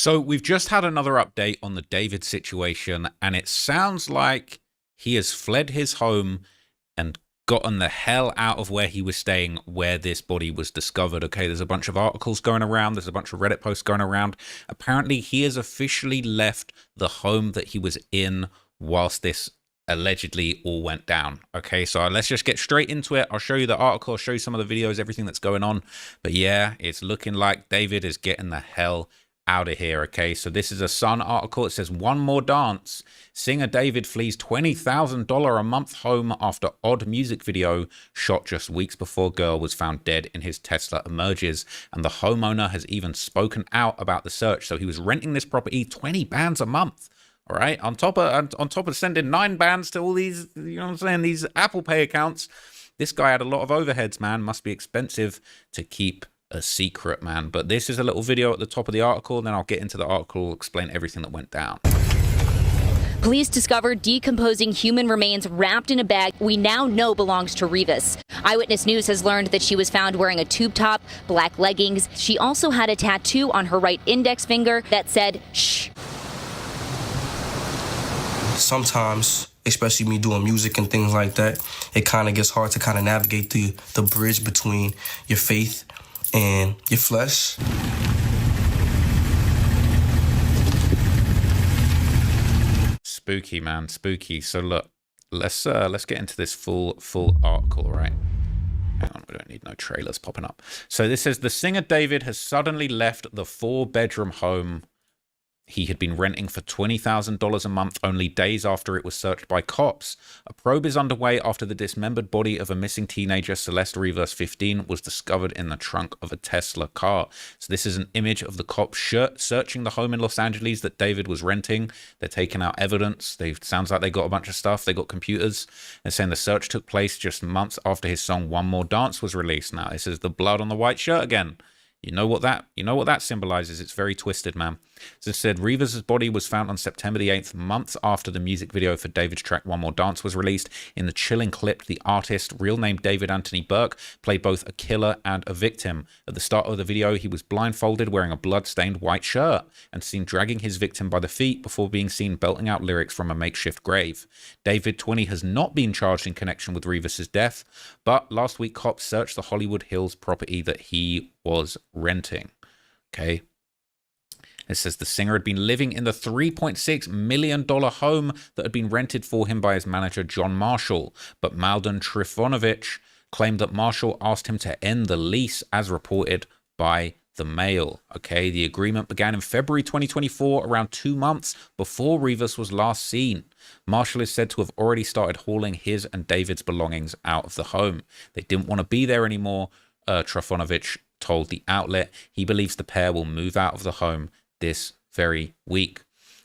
So we've just had another update on the David situation, and it sounds like he has fled his home and gotten the hell out of where he was staying, where this body was discovered. Okay, there's a bunch of articles going around. There's a bunch of Reddit posts going around. Apparently, he has officially left the home that he was in whilst this allegedly all went down. Okay, so let's just get straight into it. I'll show you the article, I'll show you some of the videos, everything that's going on. But yeah, it's looking like David is getting the hell out of here. Okay, so this is a Sun article. It says, one more dance. Singer David flees $20,000 a month home after odd music video shot just weeks before girl was found dead in his Tesla emerges. And the homeowner has even spoken out about the search. So he was renting this property 20 bands a month. All right, on top of sending 9 bands to all these, you know what I'm saying, these Apple Pay accounts, this guy had a lot of overheads, man. Must be expensive to keep a secret, man. But this is a little video at the top of the article, and then I'll get into the article, explain everything that went down. Police discovered decomposing human remains wrapped in a bag we now know belongs to Rivas. Eyewitness News has learned that she was found wearing a tube top, black leggings. She also had a tattoo on her right index finger that said, shh. Sometimes, especially me doing music and things like that, it kind of gets hard to kind of navigate the bridge between your faith and your flesh. Spooky, man, spooky. So look, let's get into this full article, right? Hang on, we don't need no trailers popping up. So this says, the singer David has suddenly left the 4-bedroom home he had been renting for $20,000 a month only days after it was searched by cops. A probe is underway after the dismembered body of a missing teenager, Celeste Rivas, 15, was discovered in the trunk of a Tesla car. So this is an image of the cops searching the home in Los Angeles that David was renting. They're taking out evidence. Sounds like they got a bunch of stuff. They got computers. They're saying the search took place just months after his song One More Dance was released. Now, this is the blood on the white shirt again. You know what that symbolizes. It's very twisted, man. As I said, Rivas' body was found on September the 8th, months after the music video for David's track One More Dance was released. In the chilling clip, the artist, real name David Anthony Burke, played both a killer and a victim. At the start of the video, he was blindfolded, wearing a blood-stained white shirt, and seen dragging his victim by the feet before being seen belting out lyrics from a makeshift grave. David, 20, has not been charged in connection with Rivas' death, but last week cops searched the Hollywood Hills property that he was renting. Okay. It says the singer had been living in the $3.6 million home that had been rented for him by his manager, John Marshall. But Maldon Trifonovich claimed that Marshall asked him to end the lease, as reported by the Mail. Okay, the agreement began in February 2024, around 2 months before Rivas was last seen. Marshall is said to have already started hauling his and David's belongings out of the home. They didn't want to be there anymore, Trifonovich told the outlet. He believes the pair will move out of the home this very week.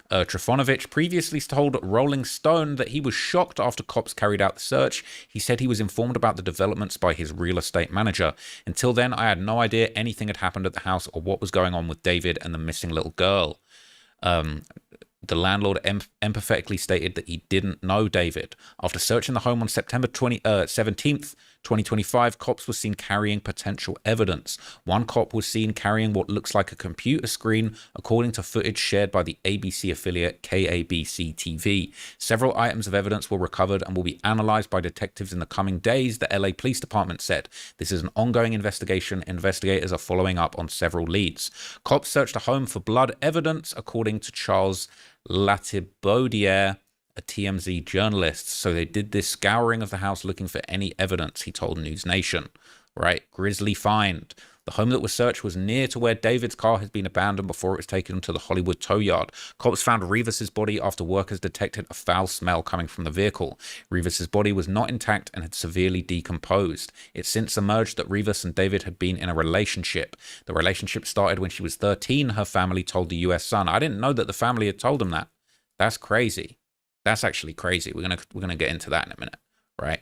Trifonovich previously told Rolling Stone that he was shocked after cops carried out the search. He said he was informed about the developments by his real estate manager. Until then, I had no idea anything had happened at the house or what was going on with David and the missing little girl. The landlord empathetically stated that he didn't know David. After searching the home on September 17th, 2025, cops were seen carrying potential evidence. One cop was seen carrying what looks like a computer screen, according to footage shared by the ABC affiliate KABC-TV. Several items of evidence were recovered and will be analyzed by detectives in the coming days, the LA Police Department said. This is an ongoing investigation. Investigators are following up on several leads. Cops searched the home for blood evidence, according to Charles Latibaudiere, a TMZ journalist. So they did this scouring of the house looking for any evidence, he told News Nation. Right, grisly find. The home that was searched was near to where David's car had been abandoned before it was taken to the Hollywood tow yard. Cops found Rivas' body after workers detected a foul smell coming from the vehicle. Rivas' body was not intact and had severely decomposed. It's since emerged that Rivas and David had been in a relationship. The relationship started when she was 13, her family told the US Sun. I didn't know that the family had told them that. That's crazy. That's actually crazy. We're gonna get into that in a minute, right?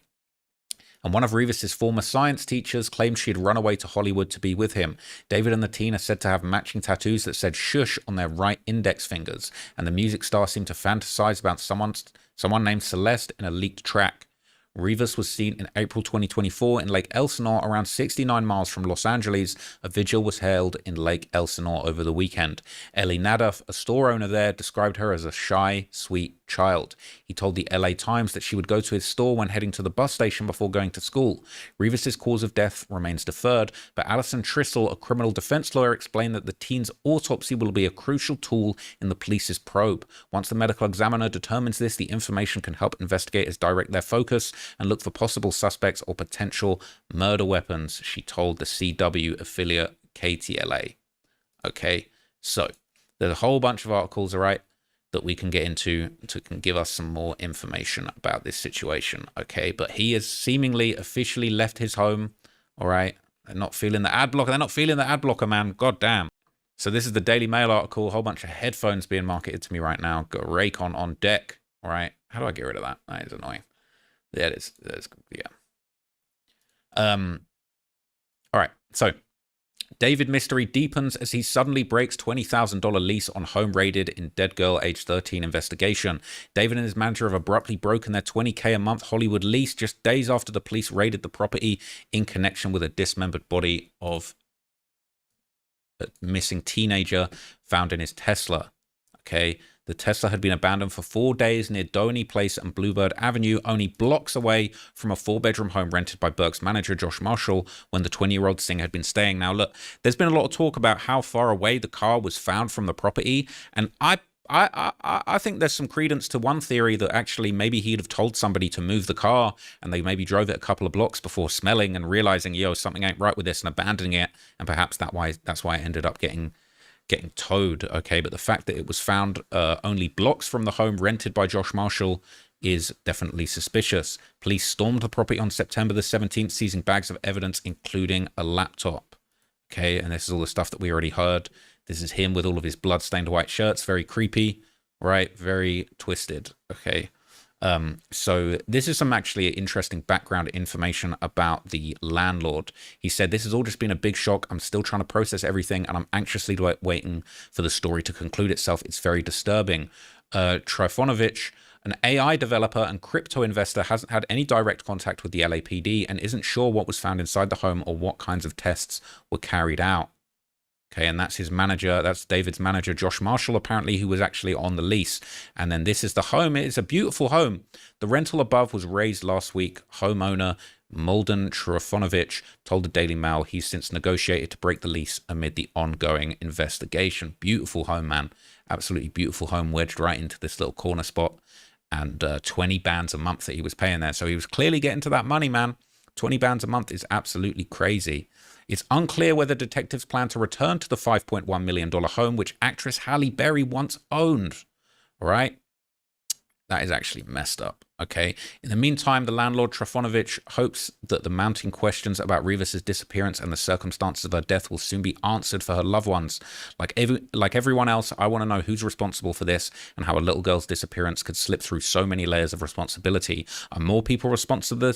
And one of Rivas' former science teachers claimed she had run away to Hollywood to be with him. David and the teen are said to have matching tattoos that said shush on their right index fingers, and the music star seemed to fantasize about someone named Celeste in a leaked track. Rivas was seen in April 2024 in Lake Elsinore, around 69 miles from Los Angeles. A vigil was held in Lake Elsinore over the weekend. Eli Nadaf, a store owner there, described her as a shy, sweet child. He told the LA Times that she would go to his store when heading to the bus station before going to school. Rivas' cause of death remains deferred, but Alison Trissel, a criminal defense lawyer, explained that the teen's autopsy will be a crucial tool in the police's probe. Once the medical examiner determines this, the information can help investigators direct their focus and look for possible suspects or potential murder weapons, she told the CW affiliate KTLA. Okay, so there's a whole bunch of articles, all right, that we can get into to can give us some more information about this situation, okay? But he has seemingly officially left his home, all right? They're not feeling the ad blocker. They're not feeling the ad blocker, man. God damn. So this is the Daily Mail article. A whole bunch of headphones being marketed to me right now. Got Raycon on deck, all right? How do I get rid of that? That is annoying. Yeah, it is. Yeah. All right. So David mystery deepens as he suddenly breaks $20,000 lease on home raided in dead girl age 13 investigation. David and his manager have abruptly broken their $20K a month Hollywood lease just days after the police raided the property in connection with a dismembered body of a missing teenager found in his Tesla. Okay. The Tesla had been abandoned for 4 days near Doheny Place and Bluebird Avenue, only blocks away from a 4-bedroom home rented by Burke's manager, Josh Marshall, when the 20-year-old singer had been staying. Now, look, there's been a lot of talk about how far away the car was found from the property, and I think there's some credence to one theory that actually maybe he'd have told somebody to move the car, and they maybe drove it a couple of blocks before smelling and realizing, yo, something ain't right with this, and abandoning it, and perhaps that's why it ended up getting towed, okay? But the fact that it was found only blocks from the home rented by Josh Marshall is definitely suspicious. Police stormed the property on September the 17th, seizing bags of evidence, including a laptop, okay? And this is all the stuff that we already heard. This is him with all of his blood-stained white shirts, very creepy, right? Very twisted, okay? So this is some actually interesting background information about the landlord. He said, "This has all just been a big shock. I'm still trying to process everything, and I'm anxiously waiting for the story to conclude itself. It's very disturbing." Trifonovich, an AI developer and crypto investor, hasn't had any direct contact with the LAPD and isn't sure what was found inside the home or what kinds of tests were carried out. Okay, and that's his manager. That's David's manager, Josh Marshall, apparently, who was actually on the lease. And then this is the home. It is a beautiful home. The rental above was raised last week. Homeowner Molden Trifonovich told the Daily Mail he's since negotiated to break the lease amid the ongoing investigation. Beautiful home, man. Absolutely beautiful home, wedged right into this little corner spot. And 20 bands a month that he was paying there. So he was clearly getting to that money, man. 20 bands a month is absolutely crazy. It's unclear whether detectives plan to return to the $5.1 million home, which actress Halle Berry once owned. All right? That is actually messed up, okay? In the meantime, the landlord, Trifonovich, hopes that the mounting questions about Rivas' disappearance and the circumstances of her death will soon be answered for her loved ones. Like everyone else, I want to know who's responsible for this and how a little girl's disappearance could slip through so many layers of responsibility. Are more people responsible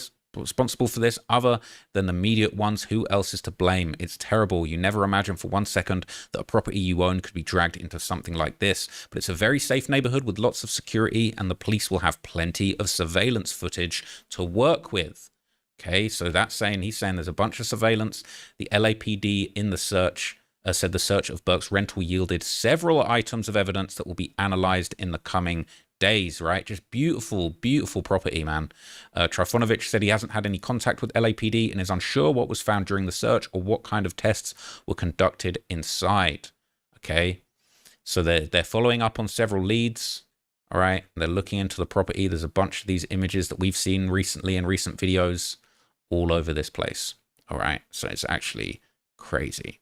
for this other than the immediate ones? Who else is to blame? It's terrible. You never imagine for 1 second that a property you own could be dragged into something like this, but it's a very safe neighborhood with lots of security, and the police will have plenty of surveillance footage to work with. Okay, so he's saying there's a bunch of surveillance. The LAPD in the search said the search of Burke's rental yielded several items of evidence that will be analyzed in the coming days, right? Just beautiful, beautiful property, man. Trifonovich said he hasn't had any contact with LAPD and is unsure what was found during the search or what kind of tests were conducted inside. Okay, so they're following up on several leads. All right, they're looking into the property. There's a bunch of these images that we've seen recently in recent videos all over this place. All right, so it's actually crazy.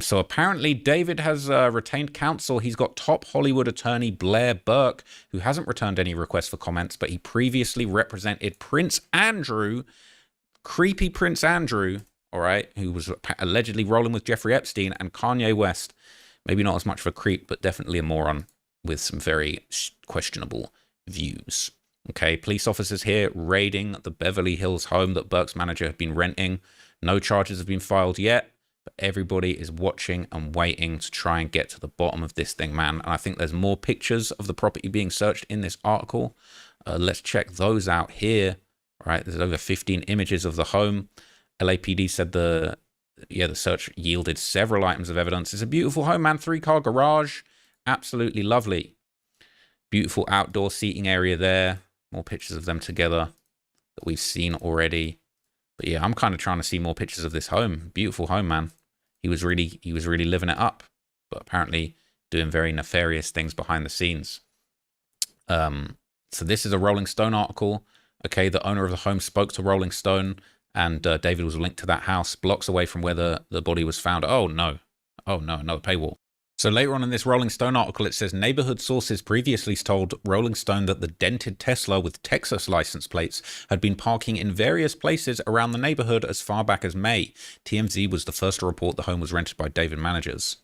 So apparently David has retained counsel. He's got top Hollywood attorney Blair Burke, who hasn't returned any requests for comments, but he previously represented Prince Andrew, creepy Prince Andrew, all right, who was allegedly rolling with Jeffrey Epstein, and Kanye West. Maybe not as much of a creep, but definitely a moron with some very questionable views. Okay, police officers here raiding the Beverly Hills home that Burke's manager had been renting. No charges have been filed yet. But everybody is watching and waiting to try and get to the bottom of this thing, man. And I think there's more pictures of the property being searched in this article. Let's check those out here. All right, there's over 15 images of the home. LAPD said the search yielded several items of evidence. It's a beautiful home, man. 3-car garage. Absolutely lovely. Beautiful outdoor seating area there. More pictures of them together that we've seen already. But yeah, I'm kind of trying to see more pictures of this home. Beautiful home, man. He was really living it up, but apparently doing very nefarious things behind the scenes. So this is a Rolling Stone article. Okay, the owner of the home spoke to Rolling Stone, and David was linked to that house, blocks away from where the body was found. Oh no, another paywall. So later on in this Rolling Stone article, it says neighborhood sources previously told Rolling Stone that the dented Tesla with Texas license plates had been parking in various places around the neighborhood as far back as May. TMZ was the first to report the home was rented by David managers.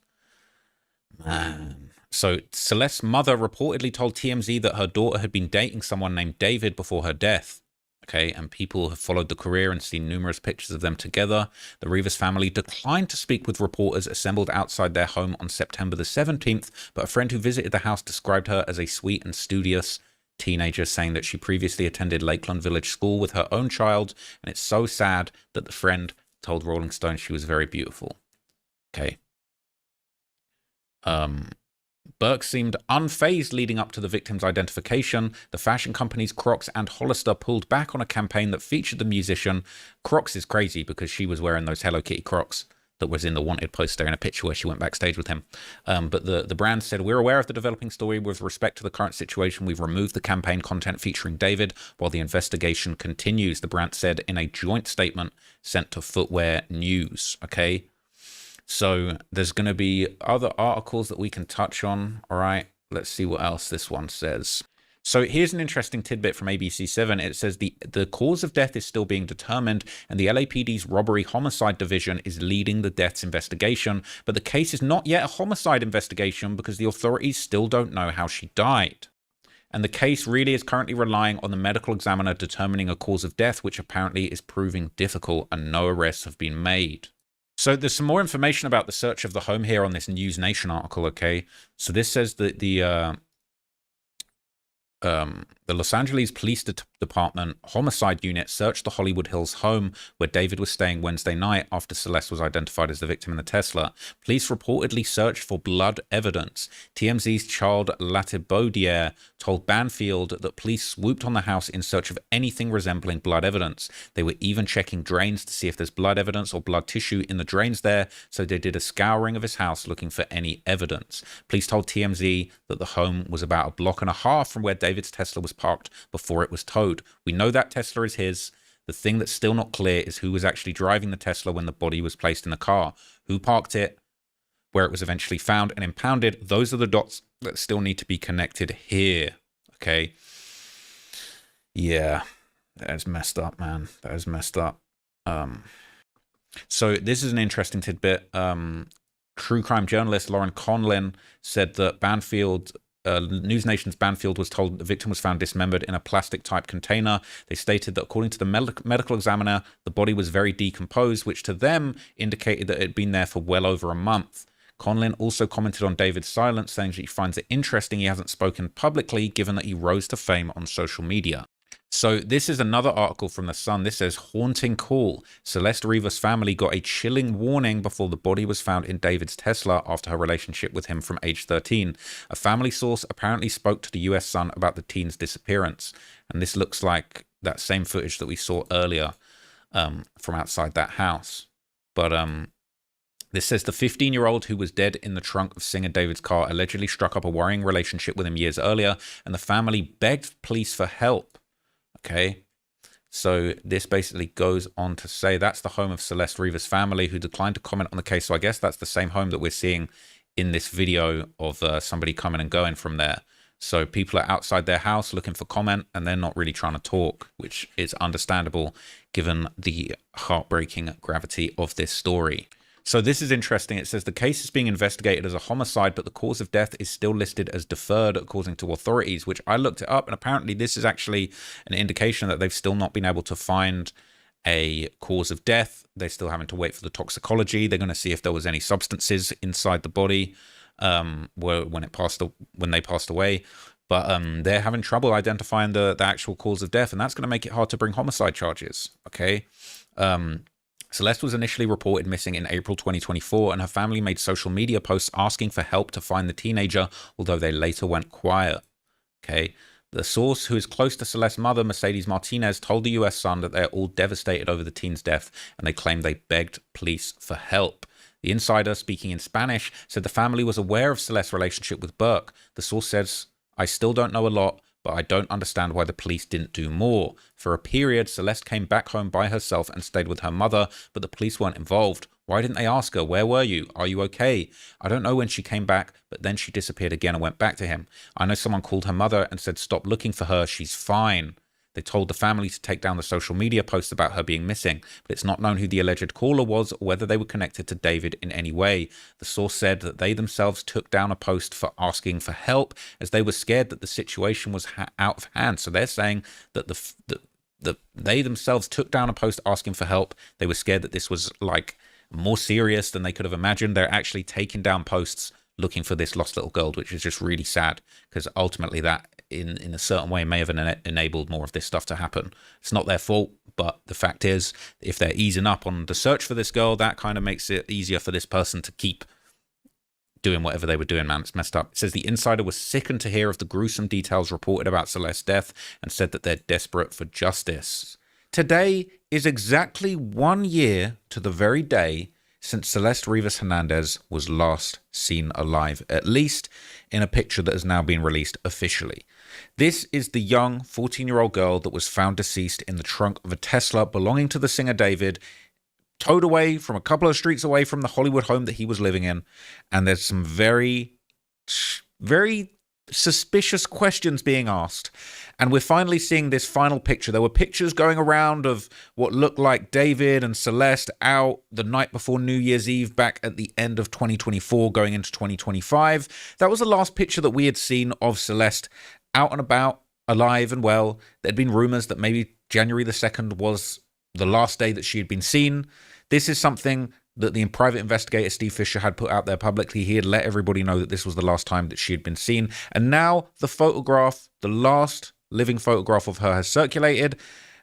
Man. So Celeste's mother reportedly told TMZ that her daughter had been dating someone named David before her death. Okay, and people have followed the career and seen numerous pictures of them together. The Rivas family declined to speak with reporters assembled outside their home on September the 17th, but a friend who visited the house described her as a sweet and studious teenager, saying that she previously attended Lakeland Village School with her own child, and it's so sad that the friend told Rolling Stone she was very beautiful. Okay. Burke seemed unfazed leading up to the victim's identification. The fashion companies Crocs and Hollister pulled back on a campaign that featured the musician. Crocs is crazy because she was wearing those Hello Kitty Crocs that was in the wanted poster in a picture where she went backstage with him. But the brand said, we're aware of the developing story with respect to the current situation. We've removed the campaign content featuring David while the investigation continues, the brand said in a joint statement sent to Footwear News. Okay. So there's going to be other articles that we can touch on. All right, let's see what else this one says. So here's an interesting tidbit from ABC7. It says the cause of death is still being determined, and the LAPD's robbery homicide division is leading the deaths investigation. But the case is not yet a homicide investigation because the authorities still don't know how she died. And the case really is currently relying on the medical examiner determining a cause of death, which apparently is proving difficult, and no arrests have been made. So there's some more information about the search of the home here on this News Nation article, okay? So this says that the Los Angeles Police Department Homicide Unit searched the Hollywood Hills home where David was staying Wednesday night after Celeste was identified as the victim in the Tesla. Police reportedly searched for blood evidence. TMZ's Charles Latibaudiere told Banfield that police swooped on the house in search of anything resembling blood evidence. They were even checking drains to see if there's blood evidence or blood tissue in the drains there, so they did a scouring of his house looking for any evidence. Police told TMZ that the home was about a block and a half from where David's Tesla was parked before it was towed. We know that Tesla is his. The thing that's still not clear is who was actually driving the Tesla when the body was placed in the car, who parked it, where it was eventually found and impounded. Those are the dots that still need to be connected here. Okay. Yeah, that is messed up, man. That is messed up. So this is an interesting tidbit. True crime journalist Lauren Conlin said that Banfield News Nation's Banfield was told the victim was found dismembered in a plastic-type container. They stated that according to the medical examiner, the body was very decomposed, which to them indicated that it had been there for well over a month. Conlin also commented on David's silence, saying she finds it interesting he hasn't spoken publicly, given that he rose to fame on social media. So this is another article from The Sun. This says, haunting call. Celeste Rivas' family got a chilling warning before the body was found in David's Tesla after her relationship with him from age 13. A family source apparently spoke to the US Sun about the teen's disappearance. And this looks like that same footage that we saw earlier from outside that house. But this says the 15-year-old who was dead in the trunk of singer David's car allegedly struck up a worrying relationship with him years earlier, and the family begged police for help. Okay, so this basically goes on to say that's the home of Celeste Rivas' family, who declined to comment on the case. So I guess that's the same home that we're seeing in this video of somebody coming and going from there. So people are outside their house looking for comment, and they're not really trying to talk, which is understandable given the heartbreaking gravity of this story. So this is interesting. It says the case is being investigated as a homicide, but the cause of death is still listed as deferred according to authorities, which I looked it up, and apparently this is actually an indication that they've still not been able to find a cause of death. They're still having to wait for the toxicology. They're going to see if there was any substances inside the body when they passed away. But they're having trouble identifying the actual cause of death, and that's going to make it hard to bring homicide charges. Okay. Celeste was initially reported missing in April 2024, and her family made social media posts asking for help to find the teenager, although they later went quiet. Okay. The source, who is close to Celeste's mother, Mercedes Martinez, told the US Sun that they're all devastated over the teen's death, and they claim they begged police for help. The insider, speaking in Spanish, said the family was aware of Celeste's relationship with Burke. The source says, "I still don't know a lot, but I don't understand why the police didn't do more. For a period, Celeste came back home by herself and stayed with her mother, but the police weren't involved. Why didn't they ask her, where were you? Are you okay? I don't know when she came back, but then she disappeared again and went back to him. I know someone called her mother and said, stop looking for her, she's fine." They told the family to take down the social media posts about her being missing, but it's not known who the alleged caller was or whether they were connected to David in any way. The source said that they themselves took down a post for asking for help as they were scared that the situation was out of hand. So they're saying that they themselves took down a post asking for help. They were scared that this was like more serious than they could have imagined. They're actually taking down posts looking for this lost little girl, which is just really sad, because ultimately that in a certain way may have enabled more of this stuff to happen. It's not their fault, but the fact is, if they're easing up on the search for this girl, that kind of makes it easier for this person to keep doing whatever they were doing, man. It's messed up. It says the insider was sickened to hear of the gruesome details reported about Celeste's death and said that they're desperate for justice. Today is exactly 1 year to the very day since Celeste Rivas Hernandez was last seen alive, at least in a picture that has now been released officially. This is the young 14-year-old girl that was found deceased in the trunk of a Tesla belonging to the singer David, towed away from a couple of streets away from the Hollywood home that he was living in. And there's some very, very suspicious questions being asked. And we're finally seeing this final picture. There were pictures going around of what looked like David and Celeste out the night before New Year's Eve back at the end of 2024 going into 2025. That was the last picture that we had seen of Celeste out and about, alive and well. There'd been rumors that maybe January the 2nd was the last day that she had been seen. This is something that the private investigator Steve Fisher had put out there publicly. He had let everybody know that this was the last time that she had been seen. And now the photograph, the last living photograph of her, has circulated.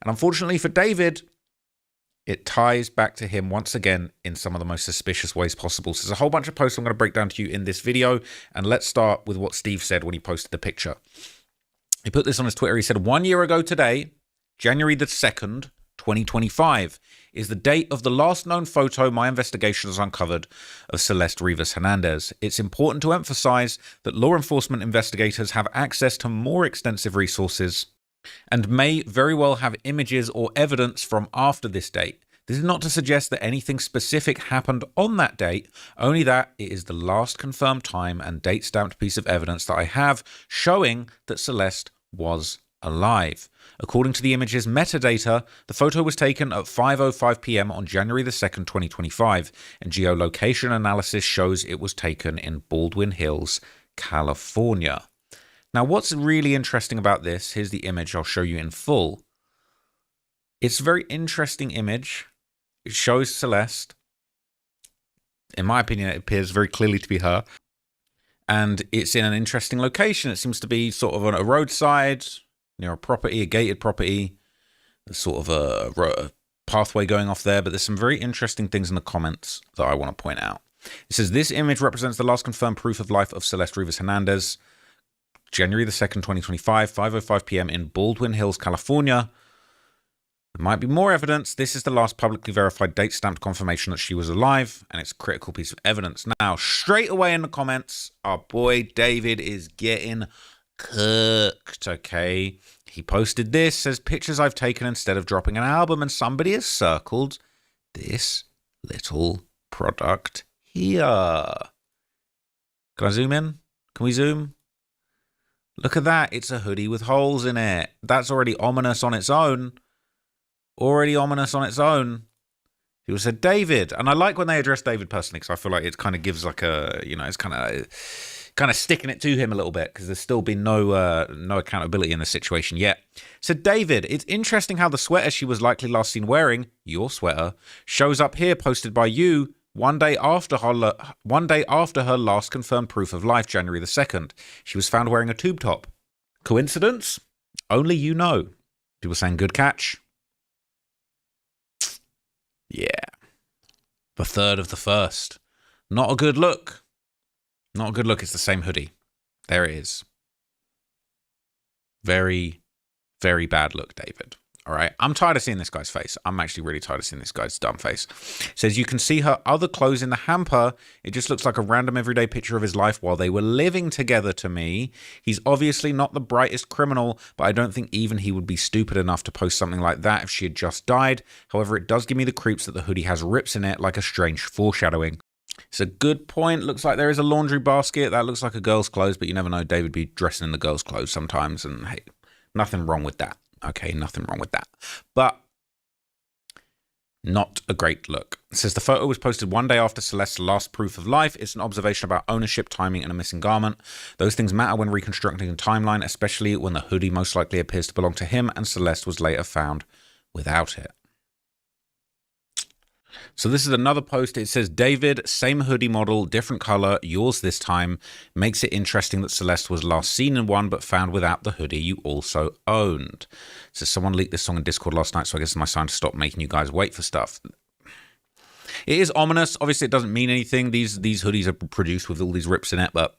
And unfortunately for David, it ties back to him once again in some of the most suspicious ways possible. So there's a whole bunch of posts I'm going to break down to you in this video. And let's start with what Steve said when he posted the picture. He put this on his Twitter. He said, 1 year ago today, January the 2nd, 2025, is the date of the last known photo my investigation has uncovered of Celeste Rivas Hernandez. It's important to emphasize that law enforcement investigators have access to more extensive resources and may very well have images or evidence from after this date. This is not to suggest that anything specific happened on that date, only that it is the last confirmed time and date-stamped piece of evidence that I have showing that Celeste was alive. According to the image's metadata, the photo was taken at 5:05 p.m. on January the 2nd, 2025, and geolocation analysis shows it was taken in Baldwin Hills, California. Now, what's really interesting about this, here's the image I'll show you in full. It's a very interesting image. It shows Celeste. In my opinion, it appears very clearly to be her. And it's in an interesting location. It seems to be sort of on a roadside, near a property, a gated property. There's sort of a pathway going off there, but there's some very interesting things in the comments that I want to point out. It says, this image represents the last confirmed proof of life of Celeste Rivas Hernandez, January the 2nd, 2025, 5:05 p.m. in Baldwin Hills, California. There might be more evidence. This is the last publicly verified date-stamped confirmation that she was alive, and it's a critical piece of evidence. Now, straight away in the comments, our boy David is getting cooked, okay? He posted this, says, pictures I've taken instead of dropping an album, and somebody has circled this little product here. Can I zoom in? Can we zoom? Look at that. It's a hoodie with holes in it. That's already ominous on its own. Already ominous on its own. People said David. And I like when they address David personally, because I feel like it kind of gives like a, you know, it's kind of sticking it to him a little bit, because there's still been no accountability in the situation yet. So David, it's interesting how the sweater she was likely last seen wearing, your sweater, shows up here posted by you one day after her last confirmed proof of life, January the 2nd. She was found wearing a tube top. Coincidence? Only you know. People saying good catch. Yeah. The third of the first. Not a good look. Not a good look. It's the same hoodie. There it is. Very, very bad look, David. All right. I'm tired of seeing this guy's face. I'm actually really tired of seeing this guy's dumb face. It says, you can see her other clothes in the hamper. It just looks like a random everyday picture of his life while they were living together to me. He's obviously not the brightest criminal, but I don't think even he would be stupid enough to post something like that if she had just died. However, it does give me the creeps that the hoodie has rips in it, like a strange foreshadowing. It's a good point. Looks like there is a laundry basket. That looks like a girl's clothes, but you never know. David be dressing in the girl's clothes sometimes, and hey, nothing wrong with that. Okay, nothing wrong with that. But not a great look. It says the photo was posted one day after Celeste's last proof of life. It's an observation about ownership, timing, and a missing garment. Those things matter when reconstructing a timeline, especially when the hoodie most likely appears to belong to him and Celeste was later found without it. So this is another post. It says, David, same hoodie model, different color, yours this time. Makes it interesting that Celeste was last seen in one, but found without the hoodie you also owned. So someone leaked this song in Discord last night, so I guess it's my sign to stop making you guys wait for stuff. It is ominous. Obviously, it doesn't mean anything. These hoodies are produced with all these rips in it, but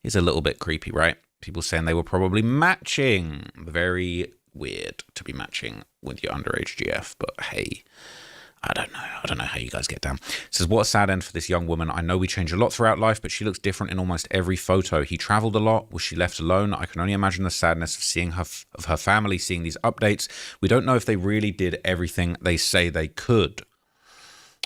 it's a little bit creepy, right? People saying they were probably matching. Very weird to be matching with your underage GF, but hey, I don't know. I don't know how you guys get down. It says, what a sad end for this young woman. I know we change a lot throughout life, but she looks different in almost every photo. He traveled a lot. Was she left alone? I can only imagine the sadness of seeing her family seeing these updates. We don't know if they really did everything they say they could.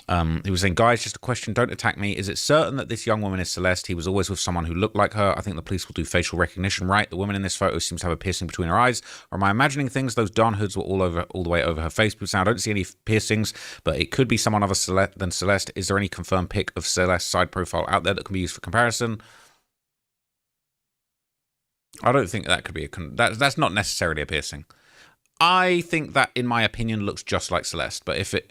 He was saying, guys, just a question. Don't attack me. Is it certain that this young woman is Celeste? He was always with someone who looked like her. I think the police will do facial recognition, right? The woman in this photo seems to have a piercing between her eyes. Or am I imagining things? Those darn hoods were all the way over her face. People say, I don't see any piercings, but it could be someone other than Celeste. Is there any confirmed pic of Celeste's side profile out there that can be used for comparison? I don't think that could be that's not necessarily a piercing. I think that, in my opinion, looks just like Celeste, but if it.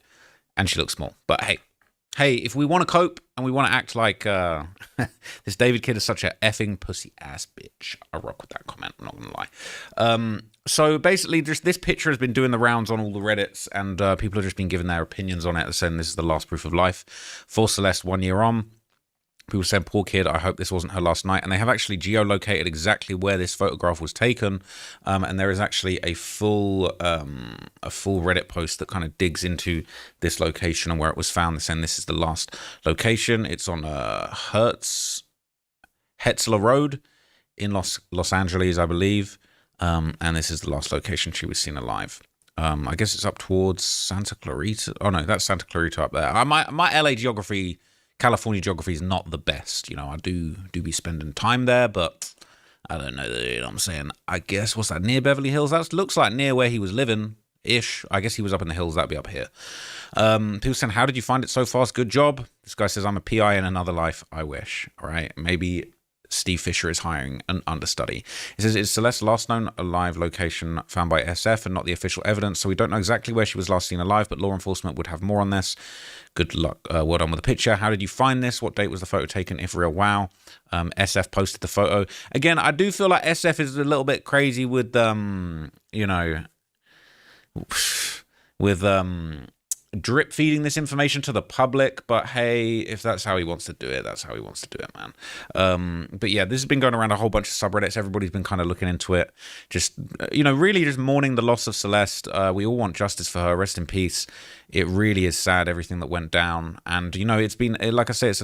And she looks small. But hey, if we want to cope and we want to act like this David kid is such a effing pussy ass bitch, I rock with that comment, I'm not going to lie. So basically, just this picture has been doing the rounds on all the Reddits, and people have just been giving their opinions on it, saying this is the last proof of life for Celeste 1 year on. People said, poor kid, I hope this wasn't her last night. And they have actually geolocated exactly where this photograph was taken. And there is actually a full Reddit post that kind of digs into this location and where it was found. They're saying this is the last location. It's on Hetzler Road in Los Angeles, I believe. And this is the last location she was seen alive. I guess it's up towards Santa Clarita. Oh, no, that's Santa Clarita up there. My LA geography... California geography is not the best, you know. I do be spending time there, but I don't know, you know what I'm saying. I guess, what's that, near Beverly Hills? That looks like near where he was living-ish. I guess he was up in the hills, that'd be up here. People saying, how did you find it so fast? Good job. This guy says, I'm a PI in another life. I wish, all right? Maybe Steve Fisher is hiring an understudy. It says, it's Celeste's last known alive location found by SF and not the official evidence, so we don't know exactly where she was last seen alive, but law enforcement would have more on this. Good luck. Well done with the picture. How did you find this? What date was the photo taken, if real? Wow. SF posted the photo. Again, I do feel like SF is a little bit crazy with, you know, with drip feeding this information to the public, but hey, if that's how he wants to do it, that's how he wants to do it, man. But yeah, this has been going around a whole bunch of subreddits. Everybody's been kind of looking into it, just, you know, really just mourning the loss of Celeste. We all want justice for her. Rest in peace. It really is sad, everything that went down. And, you know, it's been, like I say, it's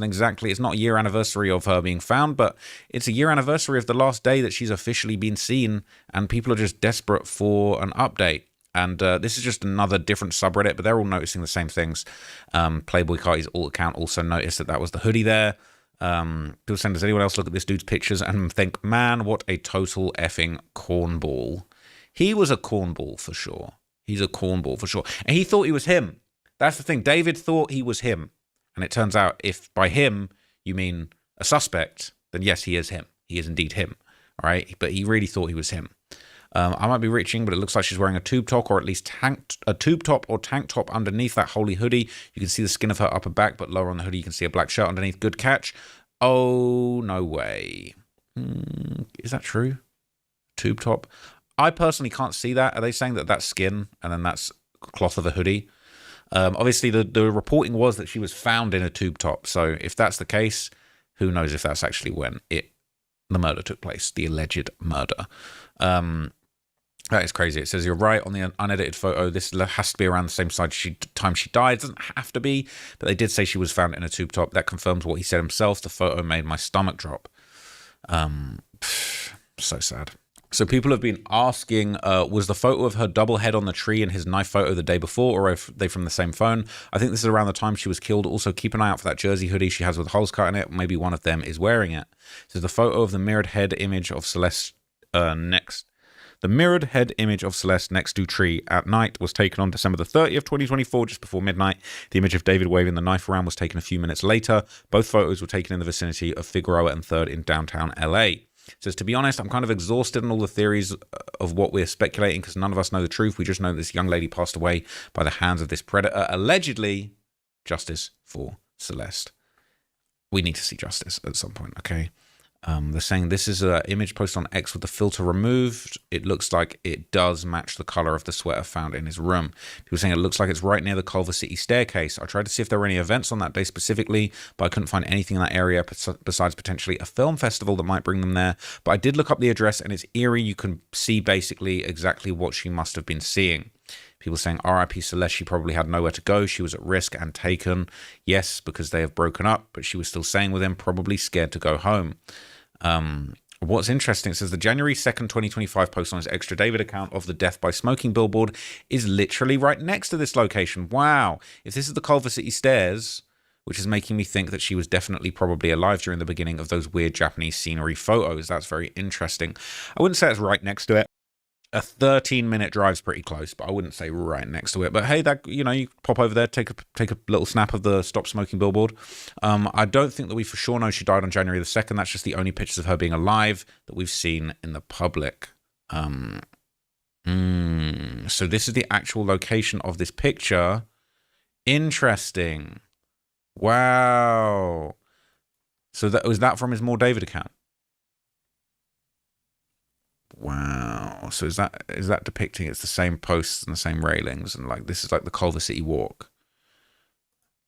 not a year anniversary of her being found, but it's a year anniversary of the last day that she's officially been seen, and people are just desperate for an update. And this is just another different subreddit, but they're all noticing the same things. Playboy Carti's alt account also noticed that was the hoodie there. People saying, does anyone else look at this dude's pictures and think, man, what a total effing cornball. He was a cornball for sure. He's a cornball for sure. And he thought he was him. That's the thing. David thought he was him. And it turns out, if by him you mean a suspect, then yes, he is him. He is indeed him. All right? But he really thought he was him. I might be reaching, but it looks like she's wearing a tube top, or at least a tube top or tank top underneath that holy hoodie. You can see the skin of her upper back, but lower on the hoodie you can see a black shirt underneath. Good catch. Oh, no way. Is that true? tube top. I personally can't see that. Are they saying that that's skin and then that's cloth of a hoodie? Obviously, the reporting was that she was found in a tube top. So if that's the case, who knows if that's actually when the murder took place, the alleged murder. That is crazy. It says you're right on the unedited photo. This has to be around the same time she died. It doesn't have to be, but they did say she was found in a tube top. That confirms what he said himself. The photo made my stomach drop. So sad. So people have been asking, was the photo of her double head on the tree in his knife photo the day before, or are they from the same phone? I think this is around the time she was killed. Also, keep an eye out for that jersey hoodie she has with holes cut in it. Maybe one of them is wearing it. So the photo of the mirrored head image of Celeste The mirrored head image of Celeste next to tree at night was taken on December the 30th, 2024, just before midnight. The image of David waving the knife around was taken a few minutes later. Both photos were taken in the vicinity of Figueroa and 3rd in downtown LA. Says, to be honest, I'm kind of exhausted in all the theories of what we're speculating because none of us know the truth. We just know this young lady passed away by the hands of this predator. Allegedly, justice for Celeste. We need to see justice at some point, okay? They're saying this is an image posted on X with the filter removed. It looks like it does match the color of the sweater found in his room. People saying it looks like it's right near the Culver City staircase. I tried to see if there were any events on that day specifically, but I couldn't find anything in that area besides potentially a film festival that might bring them there. But I did look up the address and it's eerie. You can see basically exactly what she must have been seeing. People saying RIP Celeste, she probably had nowhere to go. She was at risk and taken. Yes, because they have broken up, but she was still staying with him, probably scared to go home. What's interesting, it says the January 2nd, 2025 post on his Extra David account of the death by smoking billboard is literally right next to this location. Wow. If this is the Culver City stairs, which is making me think that she was definitely probably alive during the beginning of those weird Japanese scenery photos. That's very interesting. I wouldn't say it's right next to it. A 13-minute drive's pretty close, but I wouldn't say right next to it. But hey, that, you know, you pop over there, take a little snap of the stop smoking billboard. I don't think that we for sure know she died on January the 2nd. That's just the only pictures of her being alive that we've seen in the public. So this is the actual location of this picture. Interesting. Wow. So that was that from his More David account. Wow. So is that depicting it's the same posts and the same railings and like this is like the Culver City walk?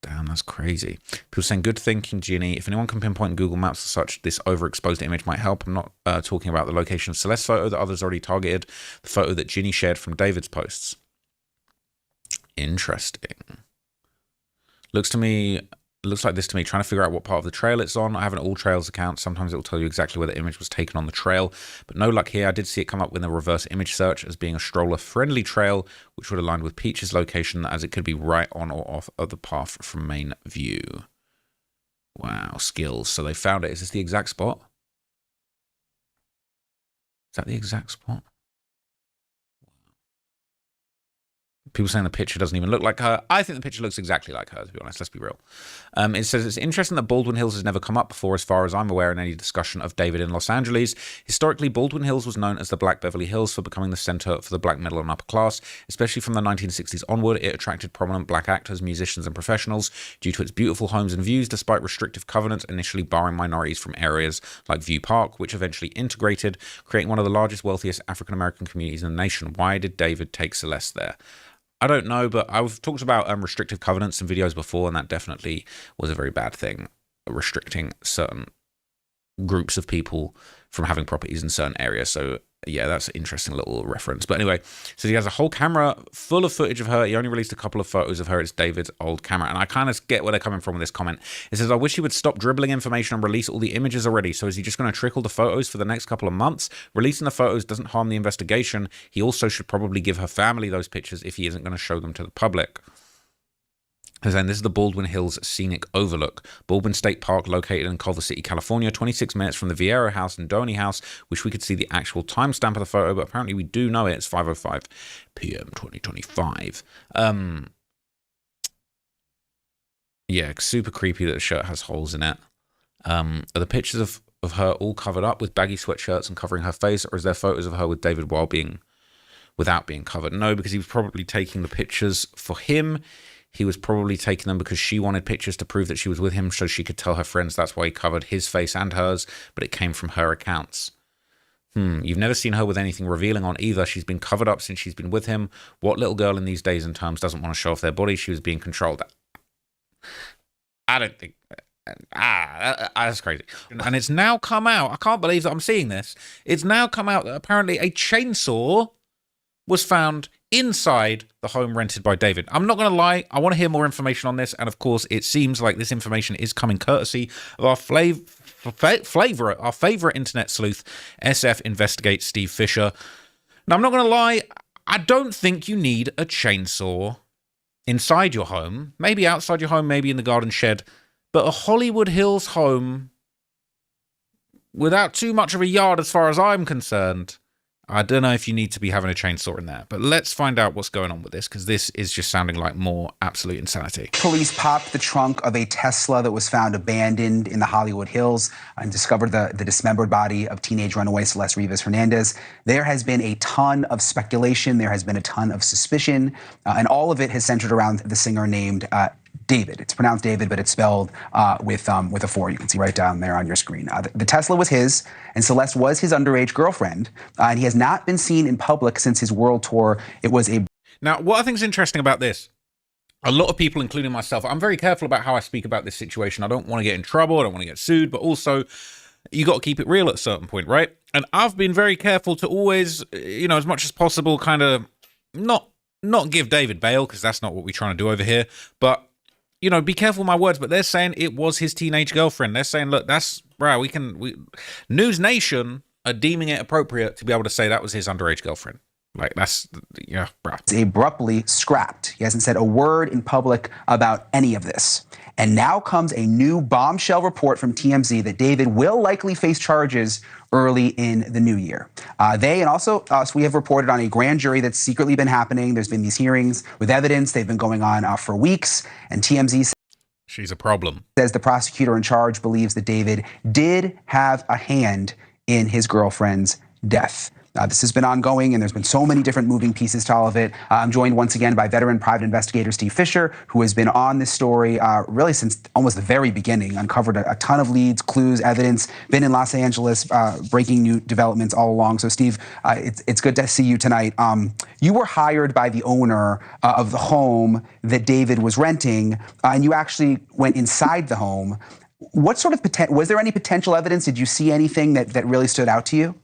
Damn, that's crazy. People saying good thinking, Ginny. If anyone can pinpoint Google Maps as such, this overexposed image might help. I'm not talking about the location of Celeste's photo that others already targeted. The photo that Ginny shared from David's posts. Interesting. Looks like this to me, trying to figure out what part of the trail it's on. I have an all trails account. Sometimes it will tell you exactly where the image was taken on the trail, but no luck here. I did see it come up with a reverse image search as being a stroller friendly trail, which would align with Peach's location as it could be right on or off of the path from main view. Wow, skills. So they found it. Is this the exact spot? Is that the exact spot? People saying the picture doesn't even look like her. I think the picture looks exactly like her, to be honest. Let's be real. It says it's interesting that Baldwin Hills has never come up before, as far as I'm aware, in any discussion of David in Los Angeles. Historically, Baldwin Hills was known as the Black Beverly Hills for becoming the center for the black middle and upper class. Especially from the 1960s onward, it attracted prominent black actors, musicians, and professionals due to its beautiful homes and views, despite restrictive covenants initially barring minorities from areas like View Park, which eventually integrated, creating one of the largest, wealthiest African-American communities in the nation. Why did David take Celeste there? I don't know, but I've talked about restrictive covenants in videos before, and that definitely was a very bad thing, restricting certain groups of people from having properties in certain areas. So yeah, that's an interesting little reference. But anyway, so he has a whole camera full of footage of her. He only released a couple of photos of her. It's David's old camera. And I kind of get where they're coming from with this comment. It says, I wish he would stop dribbling information and release all the images already. So is he just going to trickle the photos for the next couple of months? Releasing the photos doesn't harm the investigation. He also should probably give her family those pictures if he isn't going to show them to the public. And then this is the Baldwin Hills Scenic Overlook. Baldwin State Park, located in Culver City, California, 26 minutes from the Vieira House and Doney House. Wish we could see the actual timestamp of the photo, but apparently we do know it. It's 5:05 p.m. 2025. Yeah, super creepy that the shirt has holes in it. Are the pictures of her all covered up with baggy sweatshirts and covering her face, or is there photos of her with David without being covered? No, because he was probably taking the pictures for him. He was probably taking them because she wanted pictures to prove that she was with him so she could tell her friends. That's why he covered his face and hers, but it came from her accounts. You've never seen her with anything revealing on either. She's been covered up since she's been with him. What little girl in these days and times doesn't want to show off their body? She was being controlled. I don't think... that's crazy. And it's now come out, I can't believe that I'm seeing this, it's now come out that apparently a chainsaw was found inside the home rented by David. I'm not going to lie, I want to hear more information on this, and of course it seems like this information is coming courtesy of our our favorite internet sleuth, SF Investigates Steve Fisher. Now, I'm not going to lie, I don't think you need a chainsaw inside your home, maybe outside your home, maybe in the garden shed, but a Hollywood Hills home without too much of a yard as far as I'm concerned, I don't know if you need to be having a chainsaw in there. But let's find out what's going on with this, because this is just sounding like more absolute insanity. Police popped the trunk of a Tesla that was found abandoned in the Hollywood Hills and discovered the dismembered body of teenage runaway Celeste Rivas Hernandez. There has been a ton of speculation. There has been a ton of suspicion, and all of it has centered around the singer named David. It's pronounced David, but it's spelled with a 4. You can see right down there on your screen. The Tesla was his, and Celeste was his underage girlfriend, and he has not been seen in public since his world tour. It was a... Now, what I think is interesting about this, a lot of people, including myself, I'm very careful about how I speak about this situation. I don't want to get in trouble. I don't want to get sued, but also you got to keep it real at a certain point, right? And I've been very careful to always, as much as possible, kind of not give David bail, because that's not what we're trying to do over here, but be careful with my words, but they're saying it was his teenage girlfriend. They're saying, look, that's, bro, News Nation are deeming it appropriate to be able to say that was his underage girlfriend. Like, that's, yeah, bro. It's abruptly scrapped. He hasn't said a word in public about any of this. And now comes a new bombshell report from TMZ that David will likely face charges early in the new year. They and also us, we have reported on a grand jury that's secretly been happening. There's been these hearings with evidence. They've been going on for weeks. And TMZ she's a problem. Says the prosecutor in charge believes that David did have a hand in his girlfriend's death. This has been ongoing, and there's been so many different moving pieces to all of it. I'm joined once again by veteran private investigator Steve Fisher, who has been on this story really since almost the very beginning, uncovered a ton of leads, clues, evidence, been in Los Angeles, breaking new developments all along. So, Steve, it's good to see you tonight. You were hired by the owner of the home that David was renting, and you actually went inside the home. What sort of was there any potential evidence? Did you see anything that really stood out to you?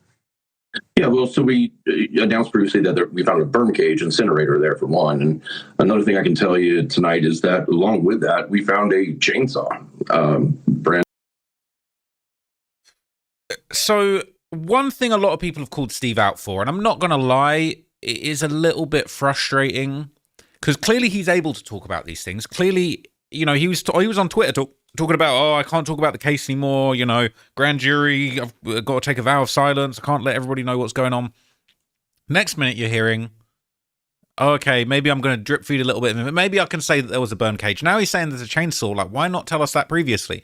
Yeah, well, so we announced previously that we found a burn cage incinerator there for one. And another thing I can tell you tonight is that along with that, we found a chainsaw. So one thing a lot of people have called Steve out for, and I'm not going to lie, it is a little bit frustrating because clearly he's able to talk about these things. Clearly, he was on Twitter talking about, I can't talk about the case anymore, grand jury, I've got to take a vow of silence, I can't let everybody know what's going on. Next minute you're hearing, okay, maybe I'm going to drip feed a little bit, maybe I can say that there was a burn cage. Now he's saying there's a chainsaw, like, why not tell us that previously?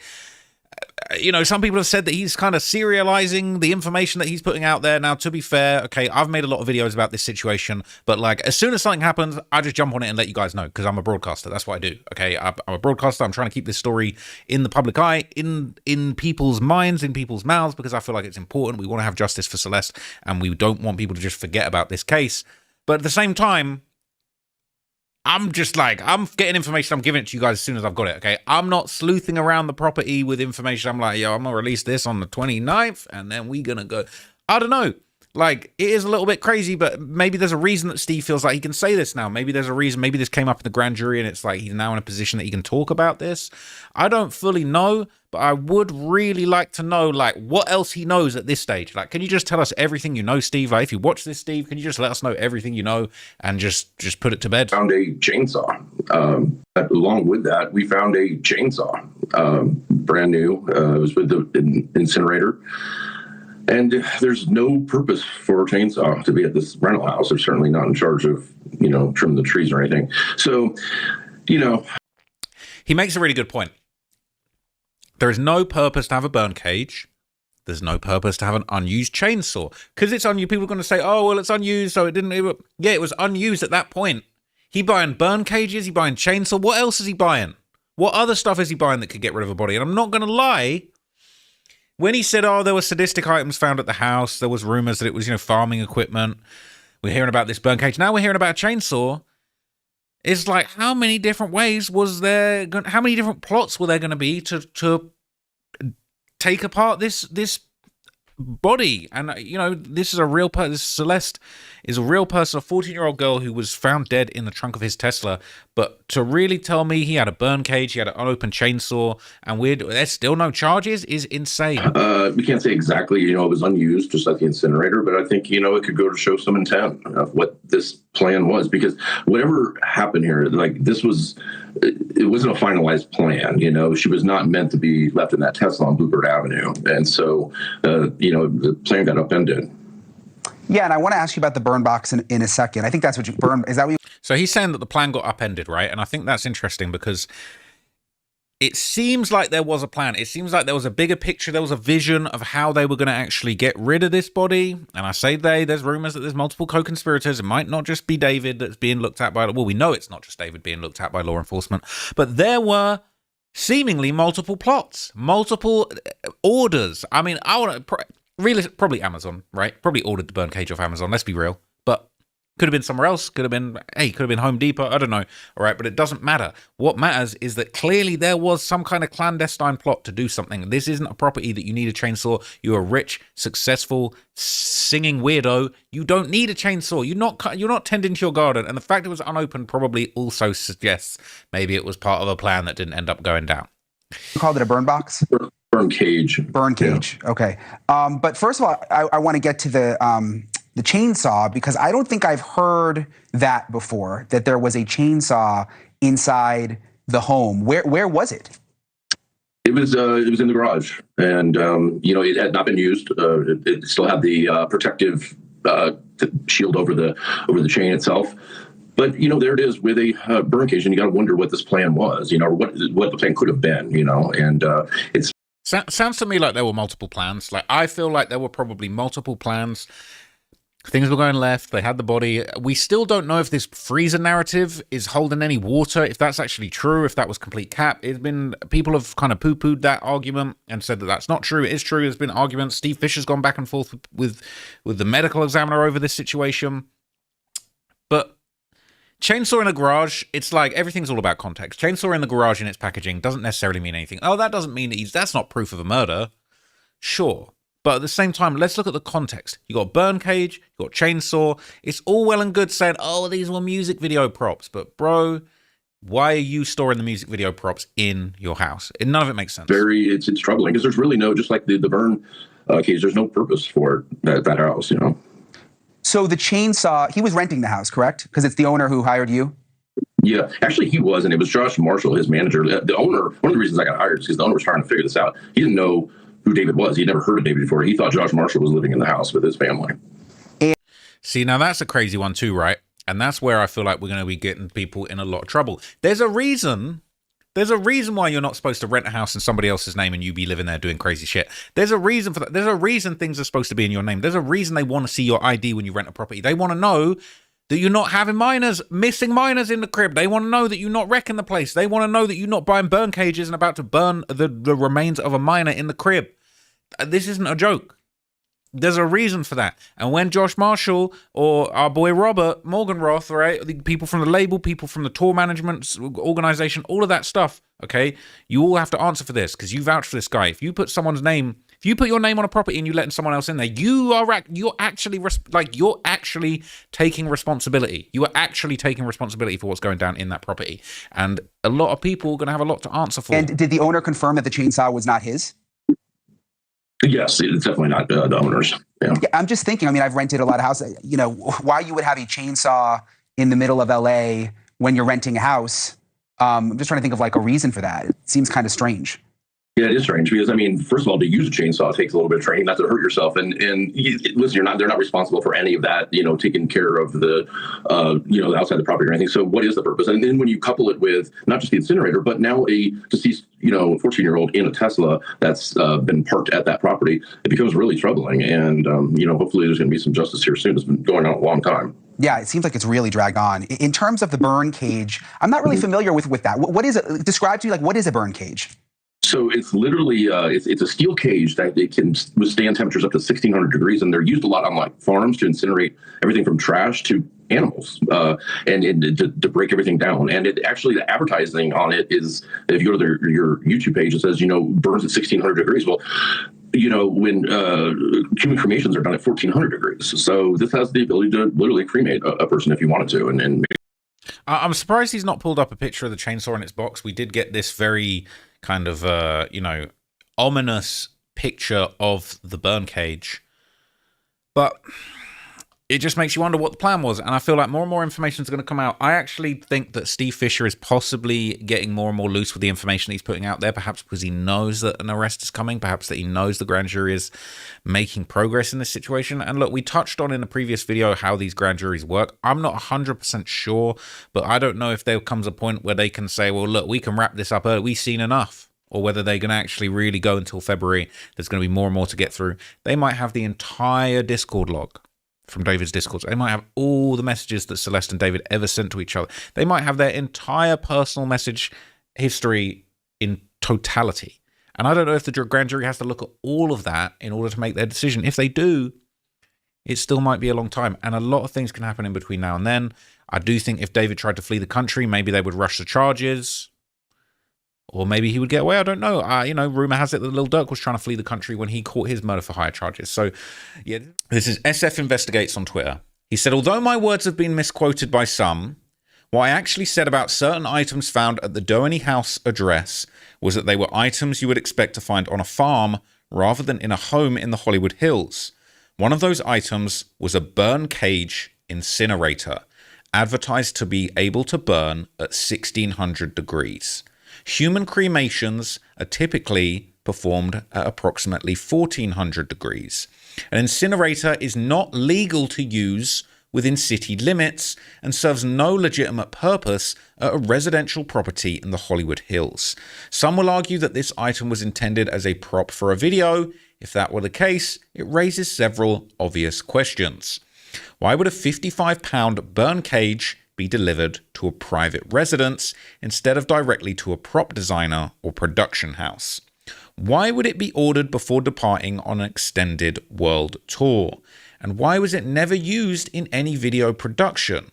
Some people have said that he's kind of serializing the information that he's putting out there. Now, to be fair, okay, I've made a lot of videos about this situation, but like as soon as something happens, I just jump on it and let you guys know because I'm a broadcaster. That's what I do. Okay, I'm a broadcaster. I'm trying to keep this story in the public eye, in people's minds, in people's mouths, because I feel like it's important. We want to have justice for Celeste, and we don't want people to just forget about this case. But at the same time, I'm just like, I'm getting information, I'm giving it to you guys as soon as I've got it, okay? I'm not sleuthing around the property with information. I'm like, I'm gonna release this on the 29th, and then we gonna go. I don't know. Like, it is a little bit crazy, but maybe there's a reason that Steve feels like he can say this now. Maybe there's a reason. Maybe this came up in the grand jury, and it's like he's now in a position that he can talk about this. I don't fully know, but I would really like to know, like, what else he knows at this stage. Like, can you just tell us everything you know, Steve? Like, if you watch this, Steve, can you just let us know everything you know and just put it to bed? Found a chainsaw. Along with that, we found a chainsaw, brand new. It was with the incinerator. And there's no purpose for a chainsaw to be at this rental house. They're certainly not in charge of, trimming the trees or anything. So, He makes a really good point. There is no purpose to have a burn cage. There's no purpose to have an unused chainsaw. Because it's unused. People are going to say, oh, well, it's unused, so it didn't... Yeah, it was unused at that point. He buying burn cages, he buying chainsaw. What else is he buying? What other stuff is he buying that could get rid of a body? And I'm not going to lie... When he said, oh, there were sadistic items found at the house, there was rumors that it was, farming equipment. We're hearing about this burn cage. Now we're hearing about a chainsaw. It's like, how many different ways was there? How many different plots were there going to be to take apart this body? And this is a real person. Celeste is a real person, a 14-year-old girl who was found dead in the trunk of his Tesla. But to really tell me he had a burn cage, he had an unopened chainsaw, and there's still no charges is insane. We can't say exactly, it was unused, just like the incinerator, but I think, it could go to show some intent of what this plan was, because whatever happened here, like it wasn't a finalized plan. She was not meant to be left in that Tesla on Bluebird Avenue. And so, the plan got upended. Yeah, and I want to ask you about the burn box in a second. I think that's what you burn. Is that what you? So he's saying that the plan got upended, right? And I think that's interesting because it seems like there was a plan. It seems like there was a bigger picture. There was a vision of how they were going to actually get rid of this body. And I say there's rumors that there's multiple co-conspirators. It might not just be David that's being looked at by, well, we know it's not just David being looked at by law enforcement, but there were seemingly multiple plots, multiple orders. I mean, probably Amazon, right? Probably ordered the burn cage off Amazon. Let's be real. But could have been somewhere else. Could have been Home Depot. I don't know. All right, but it doesn't matter. What matters is that clearly there was some kind of clandestine plot to do something. This isn't a property that you need a chainsaw. You're a rich, successful, singing weirdo. You don't need a chainsaw. You're not tending to your garden. And the fact it was unopened probably also suggests maybe it was part of a plan that didn't end up going down. You called it a burn box? Burn cage. Burn cage. Yeah. Okay. But first of all, I want to get to the chainsaw, because I don't think I've heard that before, that there was a chainsaw inside the home. Where was it? It was in the garage, and it had not been used. It still had the protective shield over the chain itself. But there it is with a burn cage, and you got to wonder what this plan was, or what the plan could have been, and it's. Sounds to me like there were multiple plans. Like, I feel like there were probably multiple plans. Things were going left. They had the body. We still don't know if this freezer narrative is holding any water, if that's actually true, if that was complete cap. People have kind of poo-pooed that argument and said that that's not true. It is true. There's been arguments. Steve Fisher's gone back and forth with the medical examiner over this situation. But chainsaw in a garage, it's like everything's all about context. Chainsaw in the garage in its packaging doesn't necessarily mean anything. Oh, that doesn't mean that's not proof of a murder. Sure. But at the same time, let's look at the context. You got burn cage, you got chainsaw. It's all well and good saying, oh, these were music video props. But bro, why are you storing the music video props in your house? None of it makes sense. It's troubling, because there's really just like the burn cage, there's no purpose for that house, So the chainsaw, he was renting the house, correct? Because it's the owner who hired you? Yeah, actually he was, and it was Josh Marshall, his manager. The owner, one of the reasons I got hired is because the owner was trying to figure this out. He didn't know who David was. He'd never heard of David before. He thought Josh Marshall was living in the house with his family. See, now that's a crazy one too, right? And that's where I feel like we're going to be getting people in a lot of trouble. There's a reason why you're not supposed to rent a house in somebody else's name and you be living there doing crazy shit. There's a reason for that. There's a reason things are supposed to be in your name. There's a reason they want to see your ID when you rent a property. They want to know that you're not having missing minors in the crib. They want to know that you're not wrecking the place. They want to know that you're not buying burn cages and about to burn the remains of a minor in the crib. This isn't a joke. There's a reason for that. And when Josh Marshall or our boy Robert Morganroth, right, the people from the label, people from the tour management organization, all of that stuff, okay, you all have to answer for this because you vouch for this guy. If you put someone's name, if you put your name on a property and you're letting someone else in there, you're actually taking responsibility. You are actually taking responsibility for what's going down in that property. And a lot of people are going to have a lot to answer for. And did the owner confirm that the chainsaw was not his? Yes, it's definitely not the owners. Yeah. Yeah, I'm just thinking, I've rented a lot of houses. Why you would have a chainsaw in the middle of LA when you're renting a house. I'm just trying to think of like a reason for that. It seems kind of strange. Yeah, it is strange because, first of all, to use a chainsaw takes a little bit of training, not to hurt yourself. And listen, they're not responsible for any of that, taking care of the, outside the property or anything. So what is the purpose? And then when you couple it with not just the incinerator, but now a deceased, 14-year-old in a Tesla that's been parked at that property, it becomes really troubling. And, hopefully there's going to be some justice here soon. It's been going on a long time. Yeah, it seems like it's really dragged on. In terms of the burn cage, I'm not really familiar with that. What is it? Describe to me, what is a burn cage? So it's literally it's a steel cage that it can withstand temperatures up to 1,600 degrees, and they're used a lot on like farms to incinerate everything from trash to animals, and to break everything down. And it actually, the advertising on it is, if you go to your YouTube page, it says, burns at 1,600 degrees. Well, when human cremations are done at 1,400 degrees, so this has the ability to literally cremate a person if you wanted to, and I'm surprised he's not pulled up a picture of the chainsaw in its box. We did get this very kind of, ominous picture of the burn cage. But it just makes you wonder what the plan was. And I feel like more and more information is going to come out. I actually think that Steve Fisher is possibly getting more and more loose with the information he's putting out there, perhaps because he knows that an arrest is coming, perhaps that he knows the grand jury is making progress in this situation. And look, we touched on in a previous video how these grand juries work. I'm not 100% sure, but I don't know if there comes a point where they can say, well, look, we can wrap this up early. We've seen enough. Or whether they're going to actually really go until February. There's going to be more and more to get through. They might have the entire Discord log from David's Discord. They might have all the messages that Celeste and David ever sent to each other. They might have their entire personal message history in totality. And I don't know if the grand jury has to look at all of that in order to make their decision. If they do, it still might be a long time. And a lot of things can happen in between now and then. I do think if David tried to flee the country, maybe they would rush the charges. Or maybe he would get away. I don't know. Rumor has it that Lil Durk was trying to flee the country when he caught his murder for hire charges. So, yeah, this is SF Investigates on Twitter. He said, although my words have been misquoted by some, what I actually said about certain items found at the Doheny House address was that they were items you would expect to find on a farm rather than in a home in the Hollywood Hills. One of those items was a burn cage incinerator, advertised to be able to burn at 1,600 degrees. Human cremations are typically performed at approximately 1,400 degrees. An incinerator is not legal to use within city limits and serves no legitimate purpose at a residential property in the Hollywood Hills. Some will argue that this item was intended as a prop for a video. If that were the case, it raises several obvious questions. Why would a 55-pound burn cage be delivered to a private residence instead of directly to a prop designer or production house? Why would it be ordered before departing on an extended world tour? And why was it never used in any video production?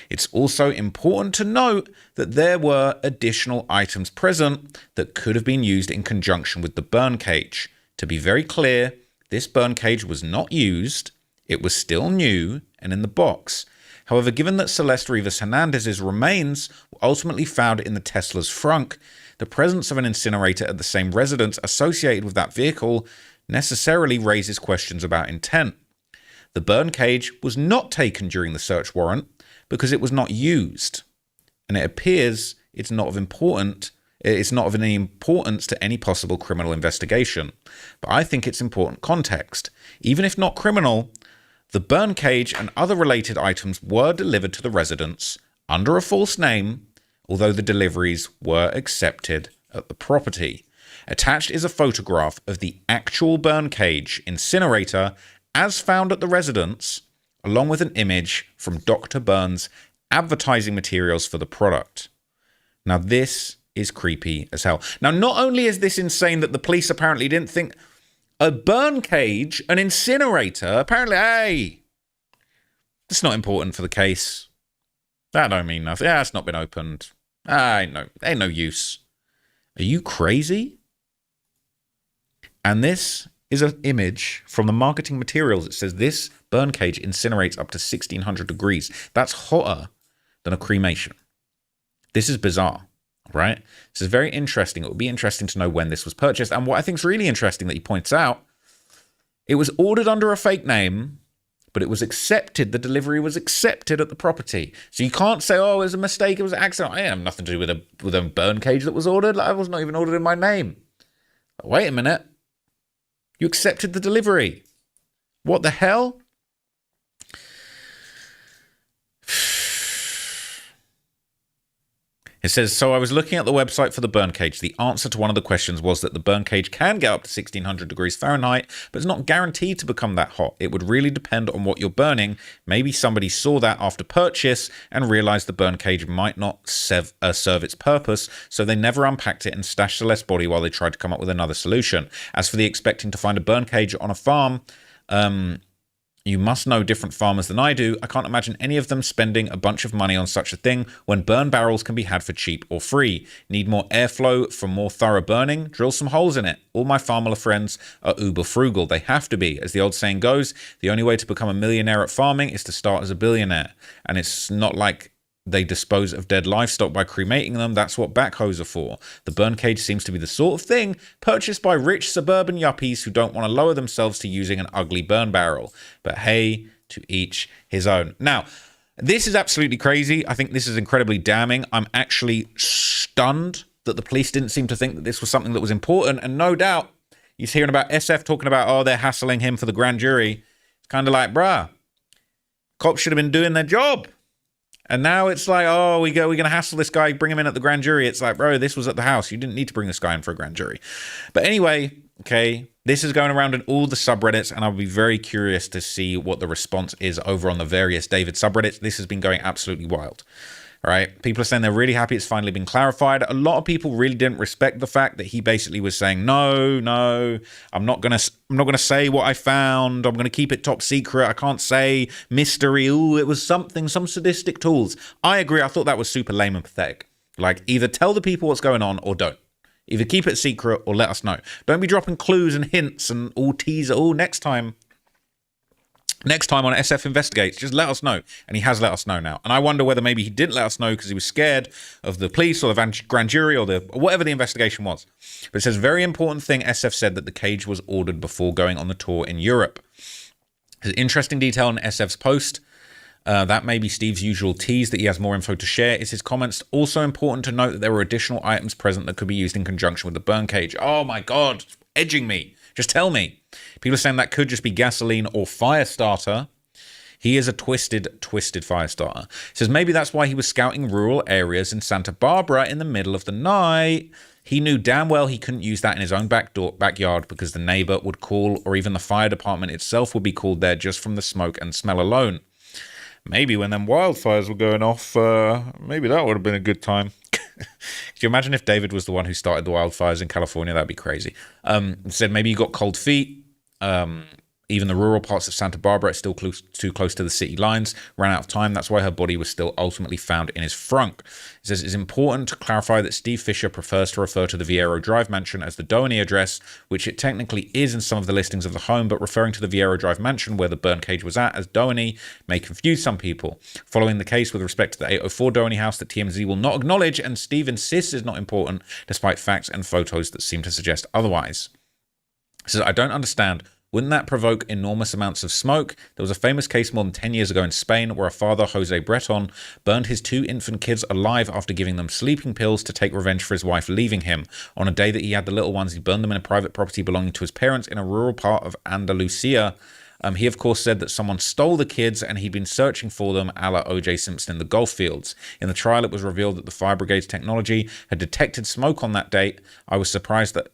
It's also important to note that there were additional items present that could have been used in conjunction with the burn cage. To be very clear, this burn cage was not used. It was still new and in the box. However, given that Celeste Rivas Hernandez's remains were ultimately found in the Tesla's frunk, the presence of an incinerator at the same residence associated with that vehicle necessarily raises questions about intent. The burn cage was not taken during the search warrant because it was not used, and it appears it's not of any importance to any possible criminal investigation. But I think it's important context. Even if not criminal, the burn cage and other related items were delivered to the residence under a false name, although the deliveries were accepted at the property. Attached is a photograph of the actual burn cage incinerator as found at the residence, along with an image from Dr. Burns' advertising materials for the product. Now, this is creepy as hell. Now, not only is this insane that the police apparently didn't think a burn cage, an incinerator, apparently, hey, it's not important for the case. That don't mean nothing. Yeah, it's not been opened. Ain't no use. Are you crazy? And this is an image from the marketing materials. It says this burn cage incinerates up to 1,600 degrees. That's hotter than a cremation. This is bizarre, right? This is very interesting. It would be interesting to know when this was purchased. And what I think is really interesting that he points out, it was ordered under a fake name, but it was accepted. The delivery was accepted at the property. So you can't say, oh, it was a mistake, it was an accident. I have nothing to do with a burn cage that was ordered. Like, I was not even ordered in my name. Wait a minute. You accepted the delivery. What the hell? It says, so I was looking at the website for the burn cage. The answer to one of the questions was that the burn cage can get up to 1600 degrees Fahrenheit, but it's not guaranteed to become that hot. It would really depend on what you're burning. Maybe somebody saw that after purchase and realized the burn cage might not serve its purpose, so they never unpacked it and stashed the less body while they tried to come up with another solution. As for the expecting to find a burn cage on a farm, you must know different farmers than I do. I can't imagine any of them spending a bunch of money on such a thing when burn barrels can be had for cheap or free. Need more airflow for more thorough burning? Drill some holes in it. All my farmer friends are uber frugal. They have to be. As the old saying goes, the only way to become a millionaire at farming is to start as a billionaire. And it's not like they dispose of dead livestock by cremating them. That's what backhoes are for. The burn cage seems to be the sort of thing purchased by rich suburban yuppies who don't want to lower themselves to using an ugly burn barrel. But hey, to each his own. Now, this is absolutely crazy. I think this is incredibly damning. I'm actually stunned that the police didn't seem to think that this was something that was important. And no doubt, you're hearing about SF talking about, oh, they're hassling him for the grand jury. It's kind of like, bruh, cops should have been doing their job. And now it's like, oh, we're going to hassle this guy, bring him in at the grand jury. It's like, bro, this was at the house. You didn't need to bring this guy in for a grand jury. But anyway, okay, this is going around in all the subreddits, and I'll be very curious to see what the response is over on the various David subreddits. This has been going absolutely wild. All right, people are saying they're really happy it's finally been clarified. A lot of people really didn't respect the fact that he basically was saying, no, I'm not gonna say what I found. I'm gonna keep it top secret. I can't say mystery. Ooh, it was some sadistic tools. I agree. I thought that was super lame and pathetic. Like, either tell the people what's going on or don't. Either keep it secret or let us know. Don't be dropping clues and hints and all teaser. Oh, next time on SF Investigates, just let us know. And he has let us know now. And I wonder whether maybe he didn't let us know because he was scared of the police or the grand jury or whatever the investigation was. But it says, very important thing, SF said that the cage was ordered before going on the tour in Europe. There's interesting detail in SF's post. That may be Steve's usual tease that he has more info to share. Is his comments also important to note that there were additional items present that could be used in conjunction with the burn cage? Oh my God, edging me. Just tell me. People are saying that could just be gasoline or fire starter. He is a twisted fire starter. He says maybe that's why he was scouting rural areas in Santa Barbara in the middle of the night. He knew damn well he couldn't use that in his own backyard because the neighbor would call, or even the fire department itself would be called there just from the smoke and smell alone. Maybe when them wildfires were going off, maybe that would have been a good time. Could you imagine if David was the one who started the wildfires in California? That'd be crazy. Said maybe you got cold feet. Even the rural parts of Santa Barbara are still too close to the city lines. Ran out of time. That's why her body was still ultimately found in his frunk. It says it's important to clarify that Steve Fisher prefers to refer to the Vieiro Drive mansion as the Doheny address, which it technically is in some of the listings of the home, but referring to the Vieiro Drive mansion where the burn cage was at as Doheny may confuse some people. Following the case with respect to the 804 Doheny house that TMZ will not acknowledge and Steve insists is not important, despite facts and photos that seem to suggest otherwise. It says, I don't understand. Wouldn't that provoke enormous amounts of smoke? There was a famous case more than 10 years ago in Spain where a father, Jose Breton, burned his 2 infant kids alive after giving them sleeping pills to take revenge for his wife leaving him. On a day that he had the little ones, he burned them in a private property belonging to his parents in a rural part of Andalusia. He, of course, said that someone stole the kids and he'd been searching for them a la O.J. Simpson in the golf fields. In the trial, it was revealed that the fire brigade's technology had detected smoke on that date. I was surprised that,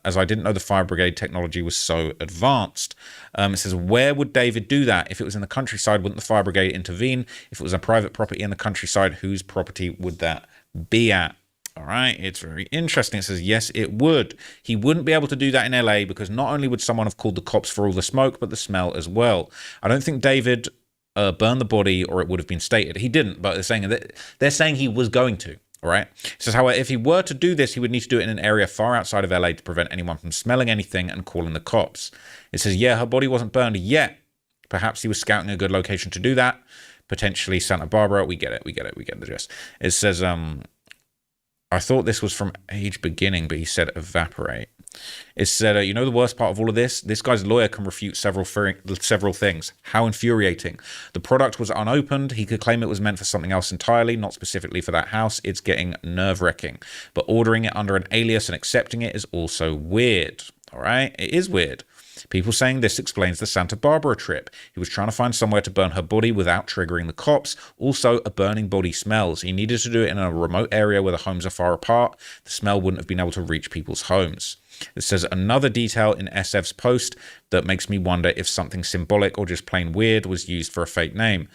as I didn't know the fire brigade technology was so advanced. It says, where would David do that? If it was in the countryside, wouldn't the fire brigade intervene? If it was a private property in the countryside, whose property would that be at? All right, it's very interesting. It says, yes, it would. He wouldn't be able to do that in LA because not only would someone have called the cops for all the smoke, but the smell as well. I don't think David burned the body or it would have been stated. He didn't, but they're saying he was going to. All right. It says, however, if he were to do this, he would need to do it in an area far outside of LA to prevent anyone from smelling anything and calling the cops. It says, yeah, her body wasn't burned yet. Perhaps he was scouting a good location to do that. Potentially Santa Barbara. We get the gist. It says, I thought this was from age beginning, but he said evaporate. It said, you know the worst part of all of this? This guy's lawyer can refute several things. How infuriating. The product was unopened. He could claim it was meant for something else entirely, not specifically for that house. It's getting nerve-wracking. But ordering it under an alias and accepting it is also weird. All right? It is weird. People saying this explains the Santa Barbara trip. He was trying to find somewhere to burn her body without triggering the cops. Also, a burning body smells. He needed to do it in a remote area where the homes are far apart. The smell wouldn't have been able to reach people's homes. It says another detail in SF's post that makes me wonder if something symbolic or just plain weird was used for a fake name.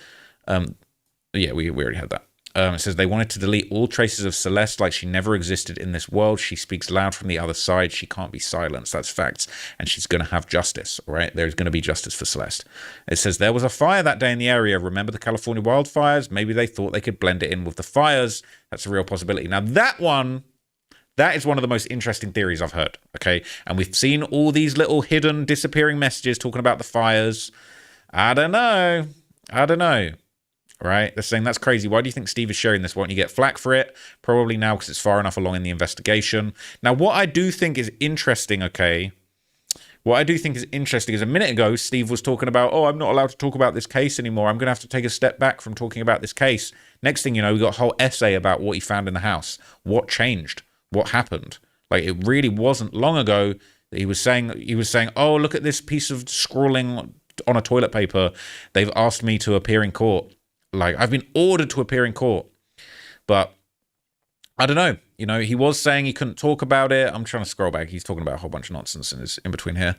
Yeah, we already had that. It says they wanted to delete all traces of Celeste, like she never existed in this world. She speaks loud from the other side. She can't be silenced. That's facts. And she's going to have justice, all right? There's going to be justice for Celeste. It says there was a fire that day in the area. Remember the California wildfires? Maybe they thought they could blend it in with the fires. That's a real possibility. Now, that is one of the most interesting theories I've heard, okay? And we've seen all these little hidden disappearing messages talking about the fires. I don't know. Right? They're saying that's crazy. Why do you think Steve is sharing this? Why don't you get flack for it? Probably now because it's far enough along in the investigation. Now, what I do think is interesting, okay? What I do think is interesting is a minute ago, Steve was talking about, oh, I'm not allowed to talk about this case anymore. I'm going to have to take a step back from talking about this case. Next thing you know, we got a whole essay about what he found in the house. What changed? What happened? Like, it really wasn't long ago that he was saying, oh, look at this piece of scrawling on a toilet paper. They've asked me to appear in court. Like, I've been ordered to appear in court. But I don't know. You know, he was saying he couldn't talk about it. I'm trying to scroll back. He's talking about a whole bunch of nonsense in between here.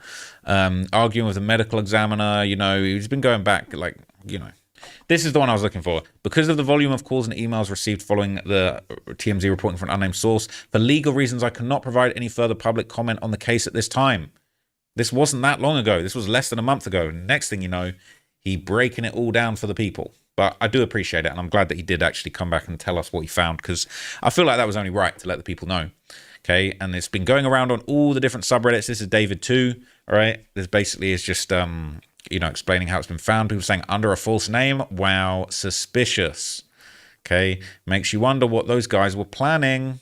Arguing with the medical examiner. You know, he's been going back, like, you know. This is the one I was looking for. Because of the volume of calls and emails received following the TMZ reporting from an unnamed source, for legal reasons, I cannot provide any further public comment on the case at this time. This wasn't that long ago. This was less than a month ago. Next thing you know, he breaking it all down for the people. But I do appreciate it, and I'm glad that he did actually come back and tell us what he found, because I feel like that was only right to let the people know. Okay, and it's been going around on all the different subreddits. This is David 2, all right? This basically is just, you know, explaining how it's been found. People saying under a false name. Wow, suspicious. Okay, makes you wonder what those guys were planning.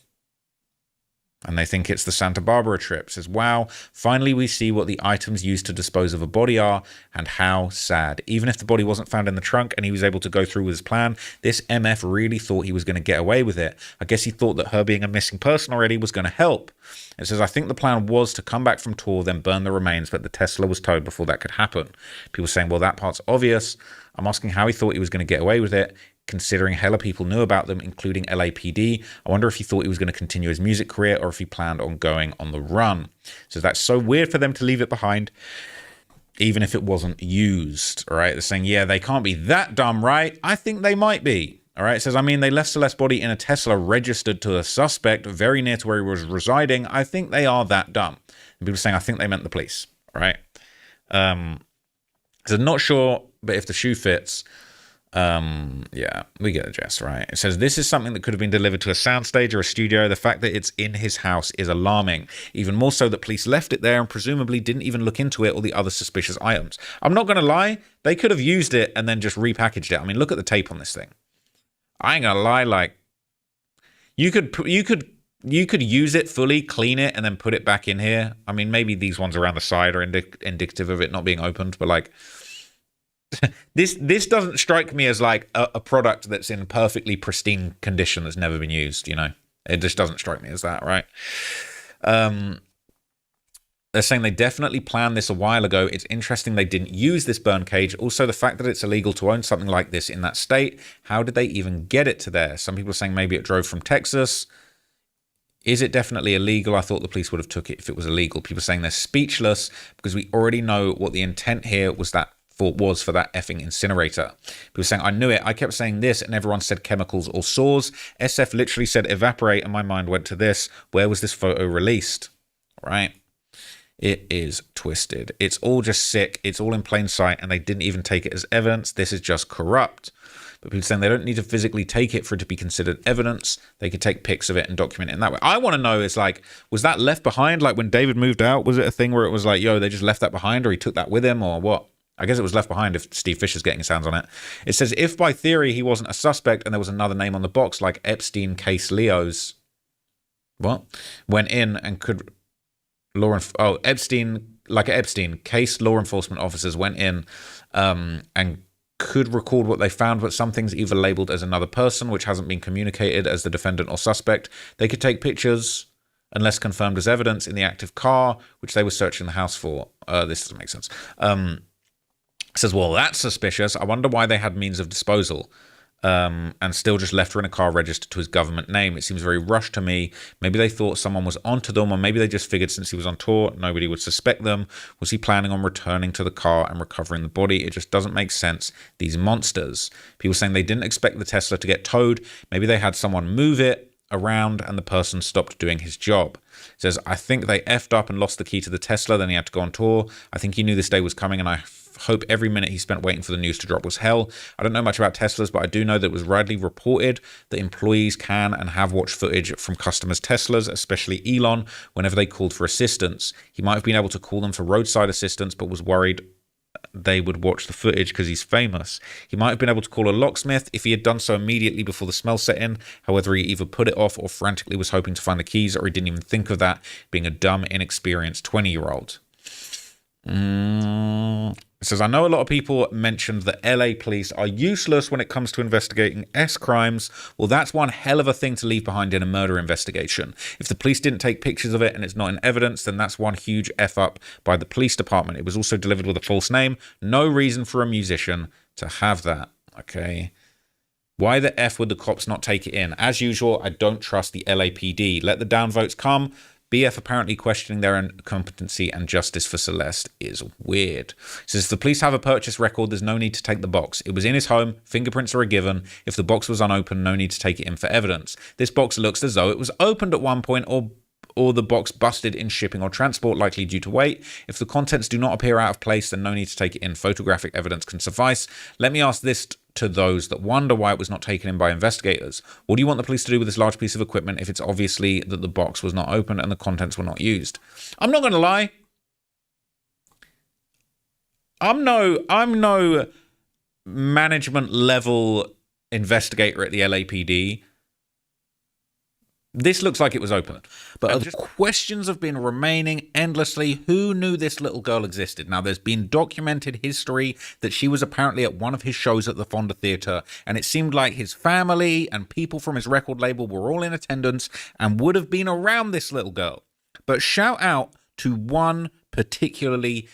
And they think it's the Santa Barbara trip. Says, wow, finally we see what the items used to dispose of a body are, and how sad. Even if the body wasn't found in the trunk and he was able to go through with his plan, this MF really thought he was going to get away with it. I guess he thought that her being a missing person already was going to help. It says, I think the plan was to come back from tour, then burn the remains, but the Tesla was towed before that could happen. People saying, well, that part's obvious. I'm asking how he thought he was going to get away with it, considering hella people knew about them, including LAPD. I wonder if he thought he was going to continue his music career or if he planned on going on the run. So that's so weird for them to leave it behind, even if it wasn't used. All right, they're saying, yeah, they can't be that dumb, right? I think they might be. All right, it says, I mean, they left Celeste's body in a Tesla registered to a suspect very near to where he was residing. I think they are that dumb. And people are saying, I think they meant the police. All right. So not sure, but if the shoe fits, yeah, we get the gist, right? It says this is something that could have been delivered to a soundstage or a studio. The fact that it's in his house is alarming. Even more so that police left it there and presumably didn't even look into it or the other suspicious items. I'm not going to lie, they could have used it and then just repackaged it. I mean, look at the tape on this thing. I ain't gonna lie, like you could use it fully, clean it, and then put it back in here. I mean, maybe these ones around the side are indicative of it not being opened, but like this doesn't strike me as like a product that's in perfectly pristine condition that's never been used, you know. It just doesn't strike me as that, right? They're saying they definitely planned this a while ago. It's interesting they didn't use this burn cage. Also, the fact that it's illegal to own something like this in that state, how did they even get it to there? Some people are saying maybe it drove from Texas. Is it definitely illegal? I thought the police would have took it if it was illegal. People are saying they're speechless because we already know what the intent here was for that effing incinerator. People saying, I knew it. I kept saying this and everyone said chemicals or saws. SF literally said evaporate and my mind went to this. Where was this photo released? Right? It is twisted. It's all just sick. It's all in plain sight and they didn't even take it as evidence. This is just corrupt. But people saying they don't need to physically take it for it to be considered evidence. They could take pics of it and document it in that way. I want to know is like, was that left behind? Like when David moved out, was it a thing where it was like, yo, they just left that behind or he took that with him or what? I guess it was left behind if Steve Fisher's getting his hands on it. It says, if by theory he wasn't a suspect and there was another name on the box like Epstein case Leo's, what? Went in and could... Epstein case law enforcement officers went in and could record what they found, but some things either labeled as another person, which hasn't been communicated as the defendant or suspect. They could take pictures unless confirmed as evidence in the active car, which they were searching the house for. This doesn't make sense. Says, well, that's suspicious. I wonder why they had means of disposal. And still just left her in a car registered to his government name. It seems very rushed to me. Maybe they thought someone was onto them, or maybe they just figured since he was on tour, nobody would suspect them. Was he planning on returning to the car and recovering the body? It just doesn't make sense. These monsters. People saying they didn't expect the Tesla to get towed. Maybe they had someone move it around and the person stopped doing his job. It says, I think they effed up and lost the key to the Tesla. Then he had to go on tour. I think he knew this day was coming, and I hope every minute he spent waiting for the news to drop was hell. I don't know much about Teslas, but I do know that it was widely reported that employees can and have watched footage from customers' Teslas, especially Elon, whenever they called for assistance. He might have been able to call them for roadside assistance, but was worried they would watch the footage because he's famous. He might have been able to call a locksmith if he had done so immediately before the smell set in. However, he either put it off or frantically was hoping to find the keys, or he didn't even think of that, being a dumb, inexperienced 20-year-old. It says, I know a lot of people mentioned that LA police are useless when it comes to investigating S crimes. Well, that's one hell of a thing to leave behind in a murder investigation. If the police didn't take pictures of it and it's not in evidence, then that's one huge F up by the police department. It was also delivered with a false name. No reason for a musician to have that. Okay. Why the F would the cops not take it in? As usual, I don't trust the LAPD. Let the downvotes come. BF apparently questioning their own competency and justice for Celeste is weird. It says, if the police have a purchase record, there's no need to take the box. It was in his home. Fingerprints are a given. If the box was unopened, no need to take it in for evidence. This box looks as though it was opened at one point, or the box busted in shipping or transport, likely due to weight. If the contents do not appear out of place, then no need to take it in. Photographic evidence can suffice. Let me ask this to those that wonder why it was not taken in by investigators. What do you want the police to do with this large piece of equipment if it's obviously that the box was not opened and the contents were not used? I'm not going to lie. I'm no management level investigator at the LAPD. This looks like it was open. But just questions have been remaining endlessly. Who knew this little girl existed? Now, there's been documented history that she was apparently at one of his shows at the Fonda Theatre, and it seemed like his family and people from his record label were all in attendance and would have been around this little girl. But shout out to one particularly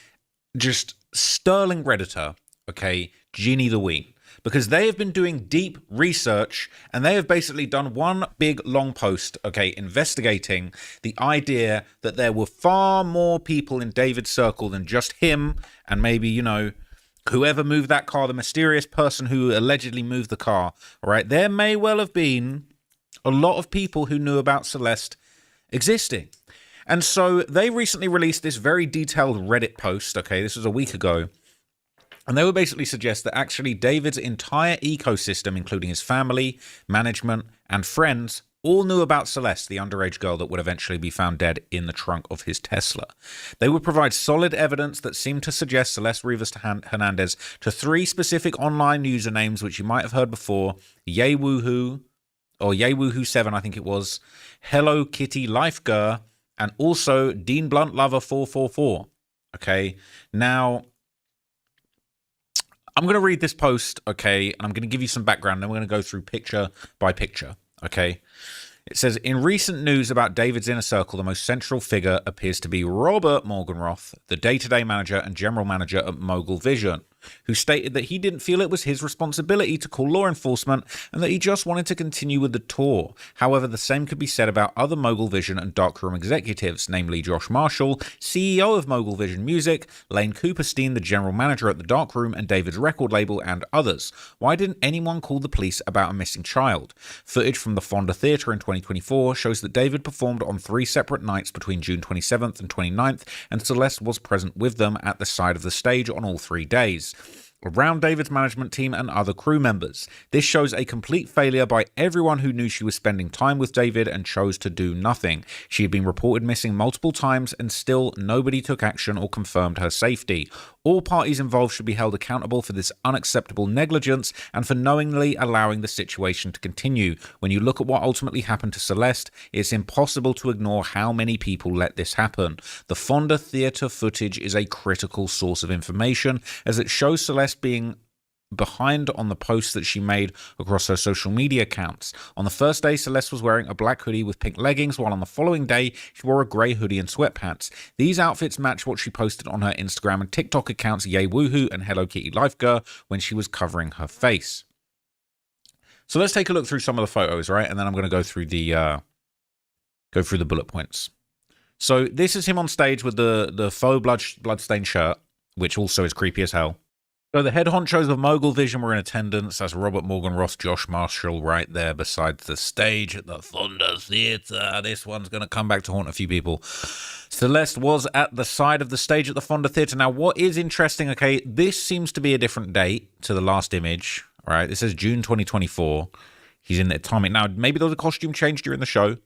just sterling Redditor, okay, Ginny the Ween. Because they have been doing deep research and they have basically done one big long post, okay, investigating the idea that there were far more people in David's circle than just him and maybe, you know, whoever moved that car, the mysterious person who allegedly moved the car, all right? There may well have been a lot of people who knew about Celeste existing. And so they recently released this very detailed Reddit post, okay, this was a week ago. And they would basically suggest that actually David's entire ecosystem, including his family, management, and friends, all knew about Celeste, the underage girl that would eventually be found dead in the trunk of his Tesla. They would provide solid evidence that seemed to suggest Celeste Rivas Hernandez to 3 specific online usernames, which you might have heard before: Yaywoohoo, or Yaywoohoo7, I think it was, Hello Kitty Life Girl, and also Dean Blunt Lover 444. Okay, now I'm going to read this post, okay, and I'm going to give you some background, then we're going to go through picture by picture, okay? It says, in recent news about David's inner circle, the most central figure appears to be Robert Morgenroth, the day-to-day manager and general manager at Mogul Vision, who stated that he didn't feel it was his responsibility to call law enforcement and that he just wanted to continue with the tour. However, the same could be said about other Mogul Vision and Darkroom executives, namely Josh Marshall, CEO of Mogul Vision Music, Lane Cooperstein, the general manager at the Darkroom and David's record label, and others. Why didn't anyone call the police about a missing child? Footage from the Fonda Theatre in 2024 shows that David performed on 3 separate nights between June 27th and 29th, and Celeste was present with them at the side of the stage on all 3 days, around David's management team and other crew members. This shows a complete failure by everyone who knew she was spending time with David and chose to do nothing. She had been reported missing multiple times and still nobody took action or confirmed her safety. All parties involved should be held accountable for this unacceptable negligence and for knowingly allowing the situation to continue. When you look at what ultimately happened to Celeste, it's impossible to ignore how many people let this happen. The Fonda Theatre footage is a critical source of information as it shows Celeste being behind on the posts that she made across her social media accounts. On the first day, Celeste was wearing a black hoodie with pink leggings, while on the following day, she wore a grey hoodie and sweatpants. These outfits match what she posted on her Instagram and TikTok accounts Yay Woohoo and Hello Kitty Life Girl when she was covering her face. So let's take a look through some of the photos, right? And then I'm going to go through the bullet points. So this is him on stage with the faux bloodstained shirt, which also is creepy as hell. So the head honchos of Mogul Vision were in attendance. That's Robert Morgan Ross, Josh Marshall right there beside the stage at the Fonda Theatre. This one's going to come back to haunt a few people. Celeste was at the side of the stage at the Fonda Theatre. Now, what is interesting, okay, this seems to be a different date to the last image, right? This says June 2024. He's in the atomic. Now, maybe there was a costume change during the show,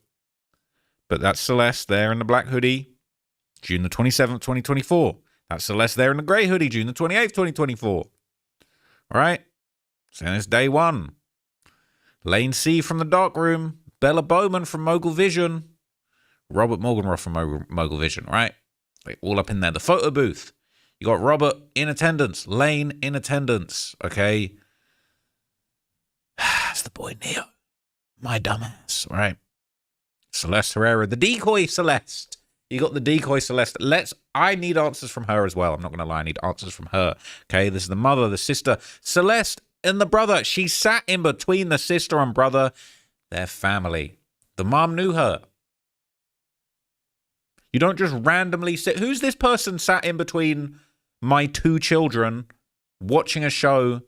but that's Celeste there in the black hoodie, June the 27th, 2024. That's Celeste there in the grey hoodie, June the 28th, 2024. All right. So it's day one. Lane C from the dark room. Bella Bowman from Mogul Vision. Robert Morganroth from Mogul Vision, right? They all up in there. The photo booth. You got Robert in attendance. Lane in attendance. Okay. It's the boy Neo. My dumbass, right? Celeste Herrera. The decoy Celeste. You got the decoy Celeste. I need answers from her as well. I'm not going to lie. I need answers from her. Okay, this is the mother, the sister, Celeste, and the brother. She sat in between the sister and brother. Their family. The mom knew her. You don't just randomly sit. Who's this person sat in between my two children watching a show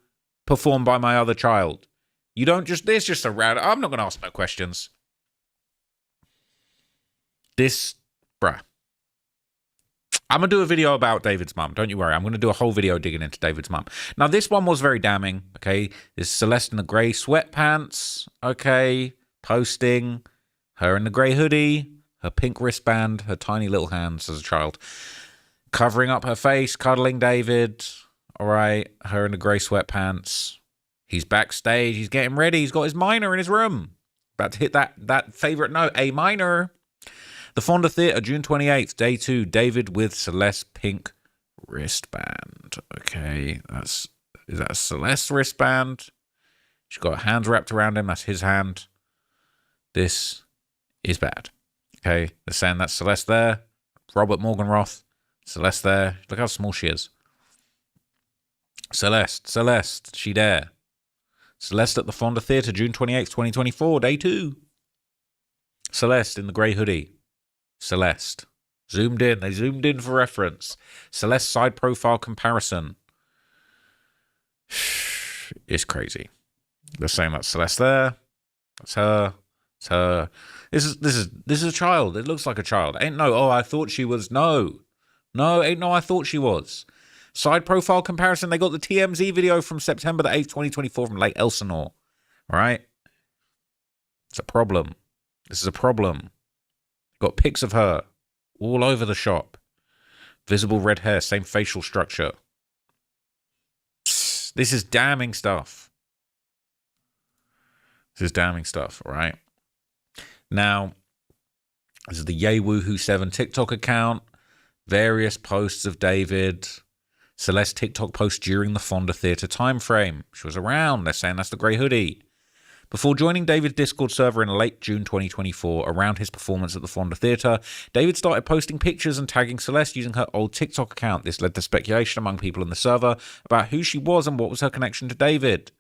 performed by my other child? You don't just, there's just a random, I'm not going to ask no questions. Bruh. I'm going to do a video about David's mum. Don't you worry. I'm going to do a whole video digging into David's mum. Now, this one was very damning, okay? This is Celeste in the grey sweatpants, okay? Posting. Her in the grey hoodie. Her pink wristband. Her tiny little hands as a child. Covering up her face. Cuddling David. All right. Her in the grey sweatpants. He's backstage. He's getting ready. He's got his minor in his room. About to hit that favourite note. A minor. The Fonda Theatre, June 28th, day 2, David with Celeste pink wristband. Okay, is that a Celeste wristband? She's got hands wrapped around him. That's his hand. This is bad. Okay, they're saying that's Celeste there. Robert Morganroth, Celeste there. Look how small she is. Celeste, she there. Celeste at the Fonda Theatre, June 28th, 2024, day 2. Celeste in the grey hoodie. Celeste. Zoomed in. They zoomed in for reference. Celeste side profile comparison. It's crazy. They're saying that's Celeste there. That's her. It's her. This is a child. It looks like a child. Ain't no, oh, I thought she was. No. No, ain't no, I thought she was. Side profile comparison. They got the TMZ video from September the 8th, 2024 from Lake Elsinore. All right? It's a problem. This is a problem. Got pics of her all over the shop. Visible red hair, same facial structure. This is damning stuff. This is damning stuff, all right? Now, this is the Yay Woohoo 7 TikTok account. Various posts of David. Celeste TikTok post during the Fonda Theatre time frame. She was around. They're saying that's the grey hoodie. Before joining David's Discord server in late June 2024, around his performance at the Fonda Theatre, David started posting pictures and tagging Celeste using her old TikTok account. This led to speculation among people in the server about who she was and what was her connection to David.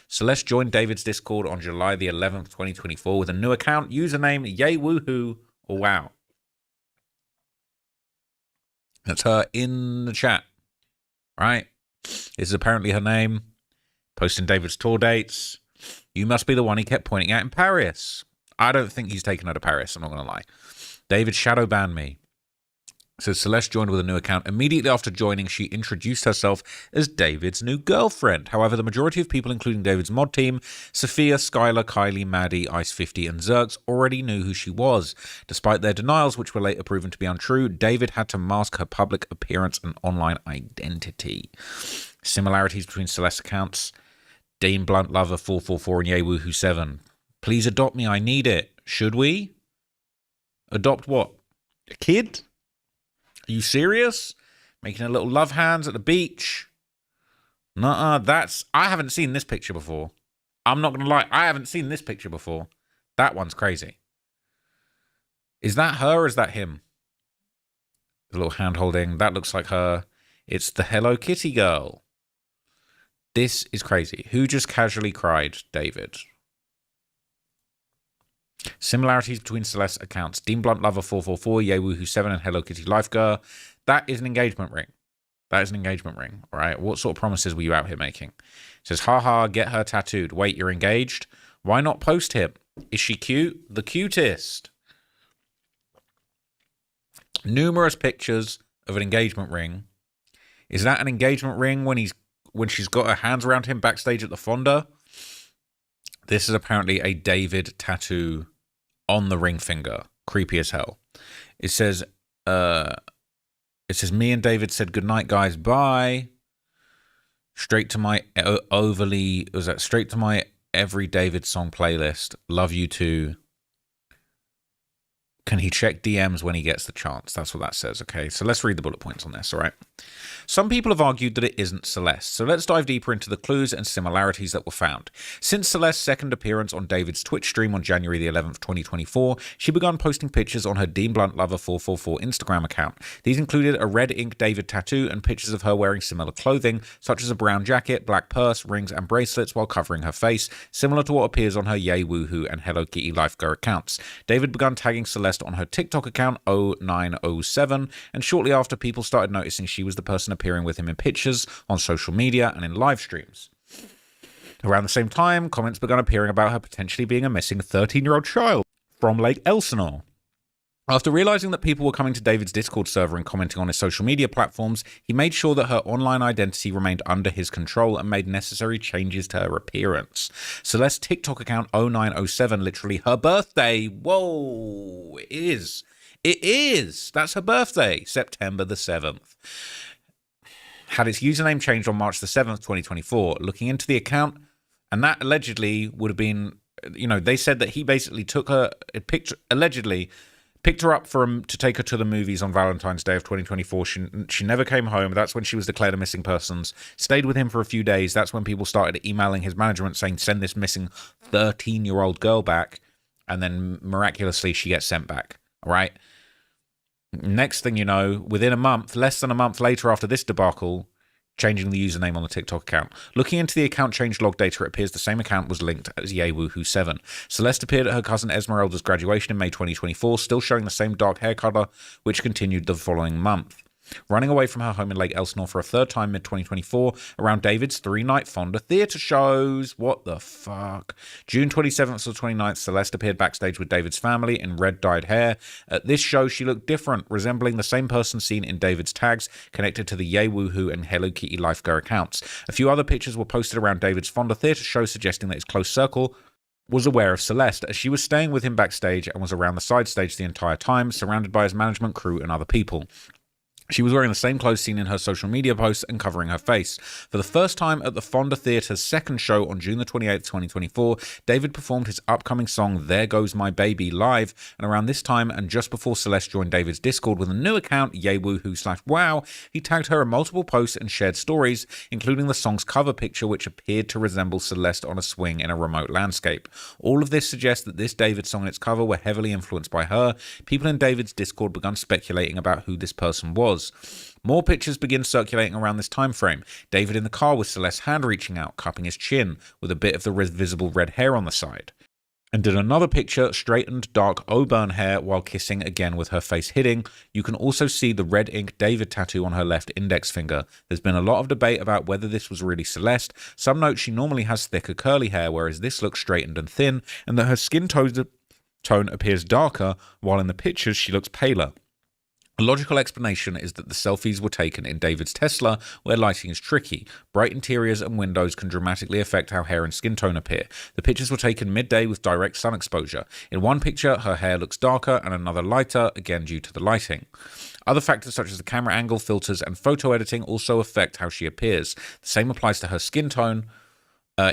Celeste joined David's Discord on July the 11th, 2024 with a new account, username Yay Woohoo. Oh, wow. That's her in the chat, right? This is apparently her name. Posting David's tour dates. You must be the one he kept pointing at in Paris. I don't think he's taken her to Paris, I'm not going to lie. David shadow banned me. So Celeste joined with a new account. Immediately after joining, she introduced herself as David's new girlfriend. However, the majority of people, including David's mod team, Sophia, Skylar, Kylie, Maddie, Ice50, and Zerx, already knew who she was. Despite their denials, which were later proven to be untrue, David had to mask her public appearance and online identity. Similarities between Celeste's accounts. Dean Blunt Lover 444 and Yay Woohoo 7. Please adopt me. I need it. Should we? Adopt what? A kid? Are you serious? Making a little love hands at the beach? Nuh-uh, I haven't seen this picture before. I'm not going to lie. I haven't seen this picture before. That one's crazy. Is that her or is that him? A little hand holding. That looks like her. It's the Hello Kitty girl. This is crazy. Who just casually cried? David. Similarities between Celeste's accounts. Dean Blunt Lover 444, Yewoohoo 7, and Hello Kitty Life Girl. That is an engagement ring. That is an engagement ring, all right? What sort of promises were you out here making? It says, haha, get her tattooed. Wait, you're engaged? Why not post him? Is she cute? The cutest. Numerous pictures of an engagement ring. Is that an engagement ring when she's got her hands around him backstage at the Fonda? This is apparently a David tattoo on the ring finger. Creepy as hell. It says, me and David said goodnight, guys. Bye. Straight to my straight to my every David song playlist. Love you too. Can he check DMs when he gets the chance? That's what that says. Okay, so let's read the bullet points on this, all right? Some people have argued that it isn't Celeste, so let's dive deeper into the clues and similarities that were found. Since Celeste's second appearance on David's Twitch stream on January the 11th, 2024, she began posting pictures on her Dean Blunt Lover 444 Instagram account. These included a red ink David tattoo and pictures of her wearing similar clothing, such as a brown jacket, black purse, rings, and bracelets while covering her face, similar to what appears on her Yewoohoo and Hello Kitty Life Girl accounts. David began tagging Celeste on her TikTok account 0907, and shortly after, people started noticing she was the person appearing with him in pictures on social media and in live streams. Around the same time, comments began appearing about her potentially being a missing 13-year-old child from Lake Elsinore. After realizing that people were coming to David's Discord server and commenting on his social media platforms, he made sure that her online identity remained under his control and made necessary changes to her appearance. Celeste's TikTok account 0907, literally her birthday. Whoa, it is. It is. That's her birthday, September the 7th. Had its username changed on March the 7th, 2024. Looking into the account, and that allegedly would have been, they said that he basically took her, allegedly picked her up to take her to the movies on Valentine's Day of 2024. She never came home. That's when she was declared a missing persons. Stayed with him for a few days. That's when people started emailing his management saying, send this missing 13-year-old girl back. And then miraculously, she gets sent back. All right. Next thing you know, within a month, less than a month later after this debacle, changing the username on the TikTok account. Looking into the account change log data, it appears the same account was linked as Yewoohoo7. Celeste appeared at her cousin Esmeralda's graduation in May 2024, still showing the same dark hair color, which continued the following month. Running away from her home in Lake Elsinore for a third time mid-2024 around David's 3-night Fonda theatre shows. What the fuck? June 27th to 29th, Celeste appeared backstage with David's family in red dyed hair. At this show, she looked different, resembling the same person seen in David's tags connected to the Yewoohoo and Hello Kitty Life Girl accounts. A few other pictures were posted around David's Fonda theatre show, suggesting that his close circle was aware of Celeste, as she was staying with him backstage and was around the side stage the entire time, surrounded by his management crew and other people. She was wearing the same clothes seen in her social media posts and covering her face. For the first time at the Fonda Theatre's second show on June the 28th, 2024, David performed his upcoming song, There Goes My Baby, live, and around this time and just before Celeste joined David's Discord with a new account, Yewoohoo/Wow, he tagged her in multiple posts and shared stories, including the song's cover picture, which appeared to resemble Celeste on a swing in a remote landscape. All of this suggests that this David song and its cover were heavily influenced by her. People in David's Discord began speculating about who this person was. More pictures begin circulating around this time frame. David in the car with Celeste's hand reaching out, cupping his chin, with a bit of the visible red hair on the side. And in another picture, straightened dark auburn hair while kissing again with her face hitting. You can also see the red ink David tattoo on her left index finger. There's been a lot of debate about whether this was really Celeste. Some note she normally has thicker curly hair, whereas this looks straightened and thin, and that her skin tone appears darker, while in the pictures she looks paler. A logical explanation is that the selfies were taken in David's Tesla, where lighting is tricky. Bright interiors and windows can dramatically affect how hair and skin tone appear. The pictures were taken midday with direct sun exposure. In one picture, her hair looks darker and another lighter, again due to the lighting. Other factors such as the camera angle, filters, and photo editing also affect how she appears. The same applies to her skin tone.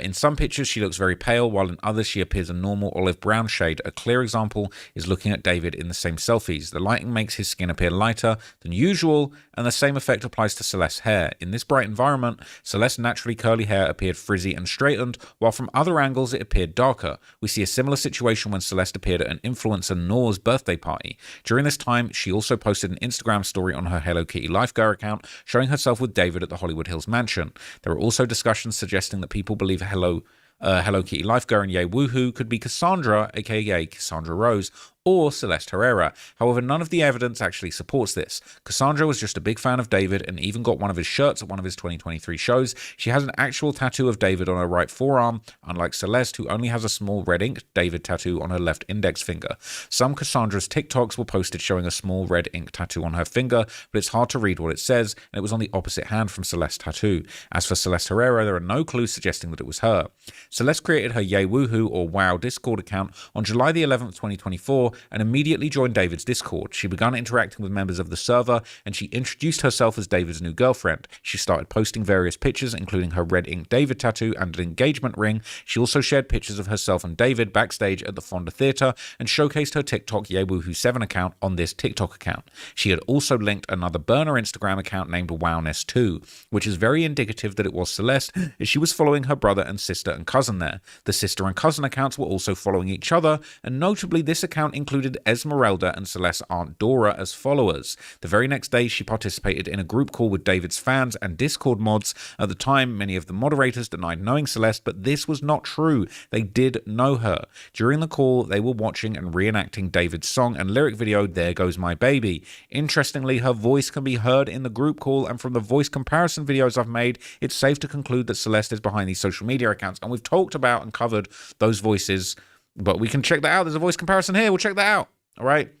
In some pictures, she looks very pale, while in others, she appears a normal olive brown shade. A clear example is looking at David in the same selfies. The lighting makes his skin appear lighter than usual, and the same effect applies to Celeste's hair. In this bright environment, Celeste's naturally curly hair appeared frizzy and straightened, while from other angles, it appeared darker. We see a similar situation when Celeste appeared at an influencer Noor's birthday party. During this time, she also posted an Instagram story on her Hello Kitty Lifeguard account, showing herself with David at the Hollywood Hills mansion. There are also discussions suggesting that people believe Hello Kitty Lifeguard and Ye Woohoo could be Cassandra, aka Cassandra Rose, or Celeste Herrera. However, none of the evidence actually supports this. Cassandra was just a big fan of David and even got one of his shirts at one of his 2023 shows. She has an actual tattoo of David on her right forearm, unlike Celeste, who only has a small red ink David tattoo on her left index finger. Some Cassandra's TikToks were posted showing a small red ink tattoo on her finger, but it's hard to read what it says, and it was on the opposite hand from Celeste's tattoo. As for Celeste Herrera, there are no clues suggesting that it was her. Celeste created her Ye Woohoo or WoW Discord account on July the 11th, 2024, and immediately joined David's Discord. She began interacting with members of the server, and she introduced herself as David's new girlfriend. She started posting various pictures, including her red ink David tattoo and an engagement ring. She also shared pictures of herself and David backstage at the Fonda Theatre and showcased her TikTok YeWoohoo7 account on this TikTok account. She had also linked another burner Instagram account named Wowness2, which is very indicative that it was Celeste, as she was following her brother and sister and cousin there. The sister and cousin accounts were also following each other, and notably this account included Esmeralda and Celeste's aunt Dora as followers. The very next day, she participated in a group call with David's fans and Discord mods. At the time, many of the moderators denied knowing Celeste, but this was not true. They did know her. During the call, they were watching and reenacting David's song and lyric video, There Goes My Baby. Interestingly, her voice can be heard in the group call, and from the voice comparison videos I've made, it's safe to conclude that Celeste is behind these social media accounts, and we've talked about and covered those voices, but we can check that out. There's a voice comparison here. We'll check that out. All right.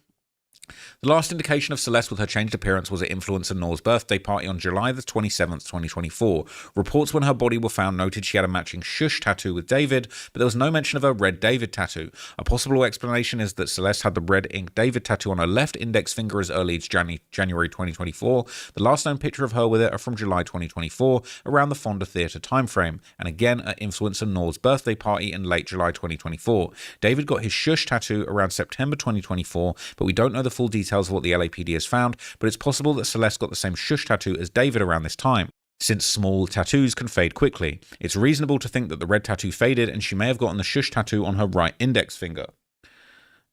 The last indication of Celeste with her changed appearance was at influencer Noor's birthday party on July the 27th, 2024. Reports when her body were found noted she had a matching shush tattoo with David, but there was no mention of her red David tattoo. A possible explanation is that Celeste had the red ink David tattoo on her left index finger as early as January 2024. The last known picture of her with it are from July 2024, around the Fonda Theatre timeframe, and again at influencer Noor's birthday party in late July 2024. David got his shush tattoo around September 2024, but we don't know the full details of what the LAPD has found, but it's possible that Celeste got the same shush tattoo as David around this time, since small tattoos can fade quickly. It's reasonable to think that the red tattoo faded and she may have gotten the shush tattoo on her right index finger.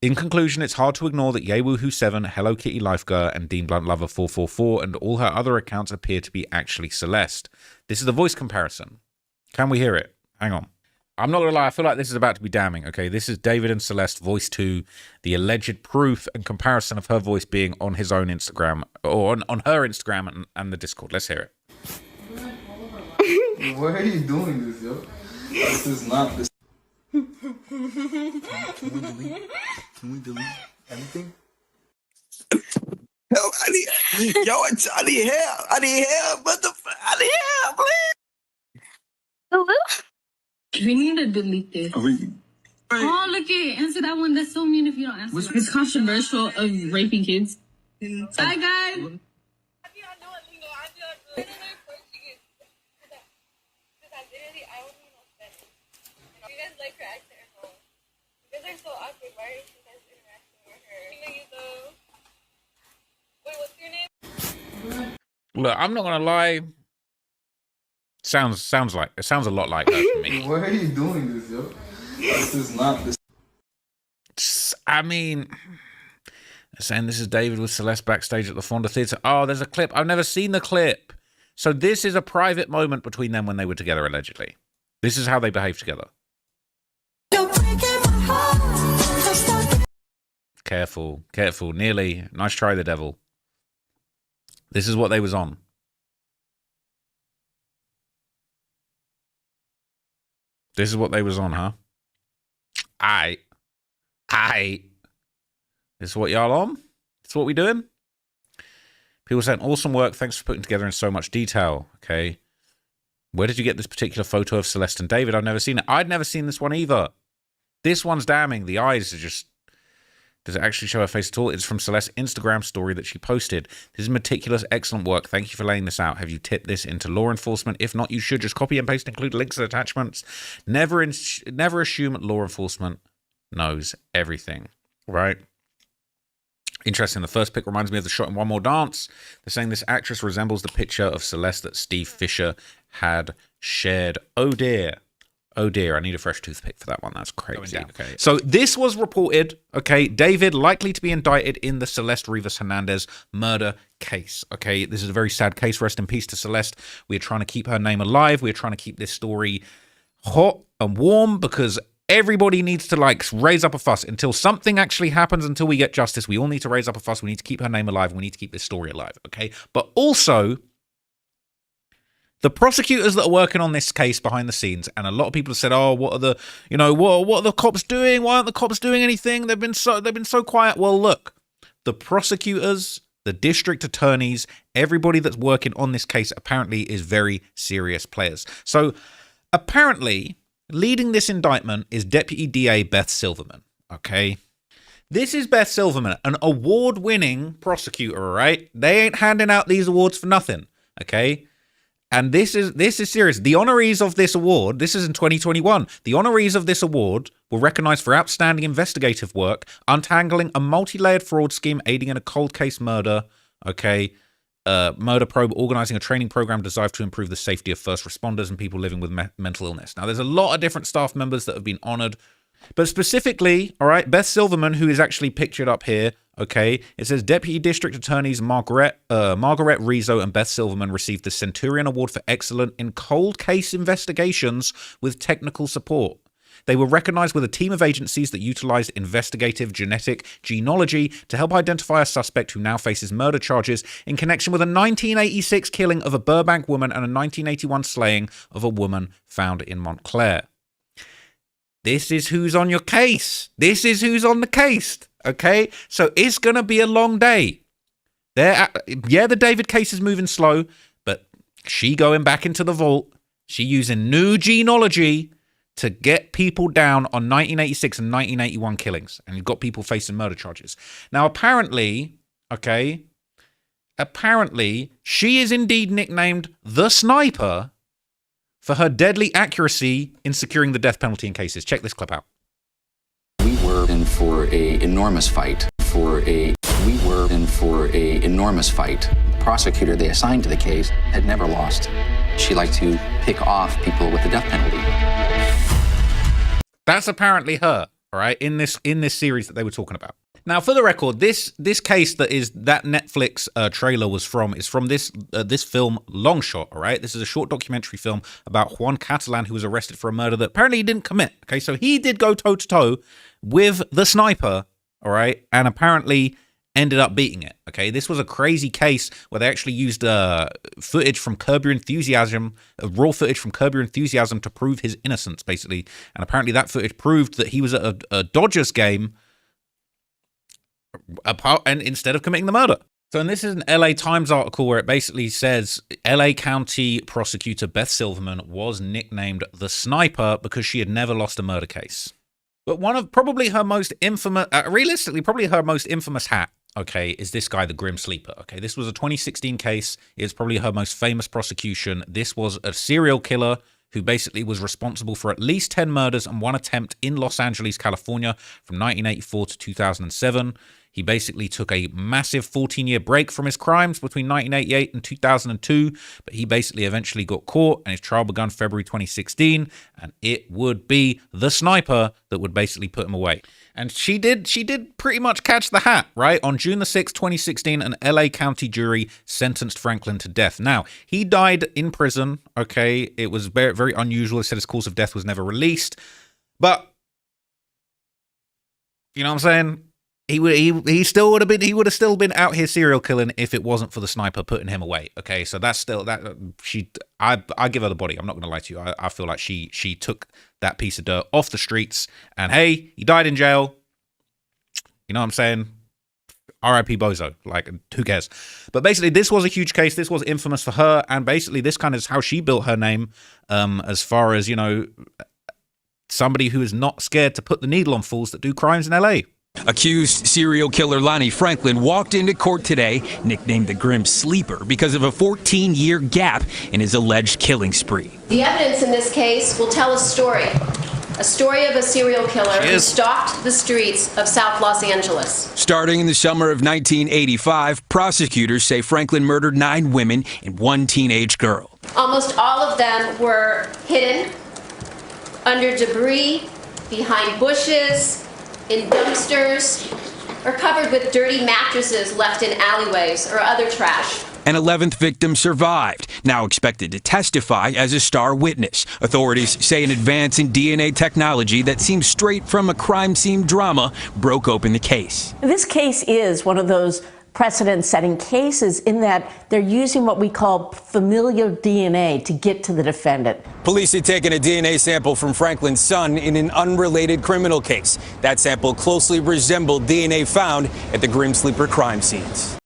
In conclusion, it's hard to ignore that YeWoohoo7, Hello Kitty Lifeguard, and Dean Blunt Lover 444 and all her other accounts appear to be actually Celeste. This is the voice comparison. Can we hear it? Hang on. I'm not going to lie, I feel like this is about to be damning, okay? This is David and Celeste voice 2, the alleged proof and comparison of her voice being on his own Instagram, or on her Instagram and the Discord. Let's hear it. Why are you doing this, yo? This is not this. Can we delete everything? Yo, I need help. I need help. What the fuck? I need help, please. Hello? We need to delete this. Oh, look it. Answer that one. That's so mean if you don't answer. It's controversial of raping kids. Bye, guys. Look, I'm not going to lie. Sounds a lot like her to me. Why are you doing this, yo? This is not this. I mean, saying this is David with Celeste backstage at the Fonda Theatre. Oh, there's a clip. I've never seen the clip. So this is a private moment between them when they were together, allegedly. This is how they behaved together. Careful, careful. Nearly. Nice try, the devil. This is what they was on. This is what they was on, huh? Aight. This is what y'all on? This is what we doing? People saying, awesome work. Thanks for putting together in so much detail. Okay. Where did you get this particular photo of Celeste and David? I've never seen it. I'd never seen this one either. This one's damning. The eyes are just... Does it actually show her face at all? It's from Celeste's Instagram story that she posted. This is meticulous, excellent work. Thank you for laying this out. Have you tipped this into law enforcement? If not, you should just copy and paste, include links and attachments. Never assume law enforcement knows everything, right? Interesting. The first pic reminds me of the shot in One More Dance. They're saying this actress resembles the picture of Celeste that Steve Fisher had shared. Oh dear. Oh dear, I need a fresh toothpick for that one. That's crazy. Okay. So this was reported, okay, David likely to be indicted in the Celeste Rivas Hernandez murder case. Okay, this is a very sad case. Rest in peace to Celeste. We're trying to keep her name alive. We're trying to keep this story hot and warm because everybody needs to like raise up a fuss until something actually happens, until we get justice. We all need to raise up a fuss. We need to keep her name alive. We need to keep this story alive. Okay, but also the prosecutors that are working on this case behind the scenes, and a lot of people have said, "Oh, what are the, what are the cops doing? Why aren't the cops doing anything? They've been so quiet." Well, look, the prosecutors, the district attorneys, everybody that's working on this case apparently is very serious players. So apparently, leading this indictment is Deputy DA Beth Silverman. Okay. This is Beth Silverman, an award-winning prosecutor, right? They ain't handing out these awards for nothing. Okay. And this is serious. The honorees of this award, this is in 2021, the honorees of this award were recognized for outstanding investigative work, untangling a multi-layered fraud scheme, aiding in a cold case murder, okay, murder probe, organizing a training program designed to improve the safety of first responders and people living with mental illness. Now, there's a lot of different staff members that have been honored, but specifically, all right, Beth Silverman, who is actually pictured up here, okay, it says Deputy District Attorneys Margaret Rizzo and Beth Silverman received the Centurion Award for Excellence in Cold Case Investigations with Technical Support. They were recognized with a team of agencies that utilized investigative genetic genealogy to help identify a suspect who now faces murder charges in connection with a 1986 killing of a Burbank woman and a 1981 slaying of a woman found in Montclair. This is who's on your case. This is who's on the case. Okay, so it's going to be a long day. The David case is moving slow, but she going back into the vault. She using new genealogy to get people down on 1986 and 1981 killings. And you've got people facing murder charges. Now, apparently, she is indeed nicknamed the Sniper for her deadly accuracy in securing the death penalty in cases. Check this clip out. We were in for a enormous fight. The prosecutor they assigned to the case had never lost. She liked to pick off people with the death penalty. That's apparently her, all right, in this series that they were talking about. Now, for the record, this case that Netflix trailer is from this film Long Shot, all right? This is a short documentary film about Juan Catalan, who was arrested for a murder that apparently he didn't commit, okay? So he did go toe-to-toe with the Sniper, all right, and apparently ended up beating it, okay? This was a crazy case where they actually used footage from Curb Your Enthusiasm, raw footage from Curb Your Enthusiasm to prove his innocence, basically. And apparently that footage proved that he was at a Dodgers game and instead of committing the murder. So, and this is an LA Times article where it basically says LA County prosecutor Beth Silverman was nicknamed the Sniper because she had never lost a murder case. But one of probably her most infamous, realistically, probably her most infamous hat, okay, is this guy, the Grim Sleeper. Okay, this was a 2016 case. It's probably her most famous prosecution. This was a serial killer who basically was responsible for at least 10 murders and one attempt in Los Angeles, California from 1984 to 2007. He basically took a massive 14-year break from his crimes between 1988 and 2002, but he basically eventually got caught and his trial began February 2016, and it would be the Sniper that would basically put him away. And she did pretty much catch the hat, right? On June the 6th, 2016, an LA County jury sentenced Franklin to death. Now, he died in prison, okay? It was very, very unusual. It said his cause of death was never released, but you know what I'm saying? He would have still been out here serial killing if it wasn't for the Sniper putting him away. Okay, so that's still that I give her the body. I'm not going to lie to you. I feel like she took that piece of dirt off the streets. And hey, he died in jail. You know what I'm saying? R.I.P. Bozo. Like, who cares? But basically, this was a huge case. This was infamous for her, and basically, this kind of is how she built her name. As far as somebody who is not scared to put the needle on fools that do crimes in L.A. Accused serial killer Lonnie Franklin walked into court today, nicknamed the Grim Sleeper, because of a 14-year gap in his alleged killing spree. The evidence in this case will tell a story of a serial killer who stalked the streets of South Los Angeles. Starting in the summer of 1985, prosecutors say Franklin murdered 9 women and 1 teenage girl. Almost all of them were hidden under debris, behind bushes, in dumpsters, or covered with dirty mattresses left in alleyways or other trash. An 11th victim survived, now expected to testify as a star witness. Authorities say an advance in DNA technology that seems straight from a crime scene drama broke open the case. This case is one of those precedent-setting cases in that they're using what we call familiar DNA to get to the defendant. Police had taken a DNA sample from Franklin's son in an unrelated criminal case. That sample closely resembled DNA found at the Grim Sleeper crime scenes.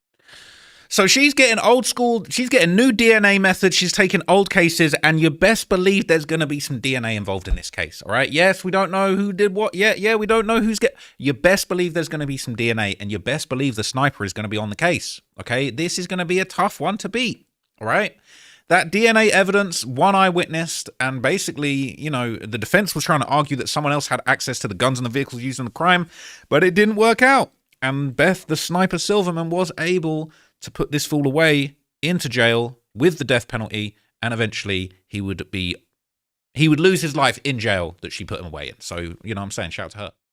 So she's getting old school, she's getting new DNA methods, she's taking old cases, and you best believe there's going to be some DNA involved in this case, all right? Yes, we don't know who did what yet. Yeah, we don't know who's you best believe there's going to be some DNA, and you best believe the sniper is going to be on the case, okay? This is going to be a tough one to beat, all right? That DNA evidence, one eyewitness, and basically, you know, the defense was trying to argue that someone else had access to the guns and the vehicles used in the crime, but it didn't work out. And Beth, the sniper Silverman, was able to put this fool away into jail with the death penalty, and eventually he would lose his life in jail that she put him away in. So, you know what I'm saying? Shout out to her.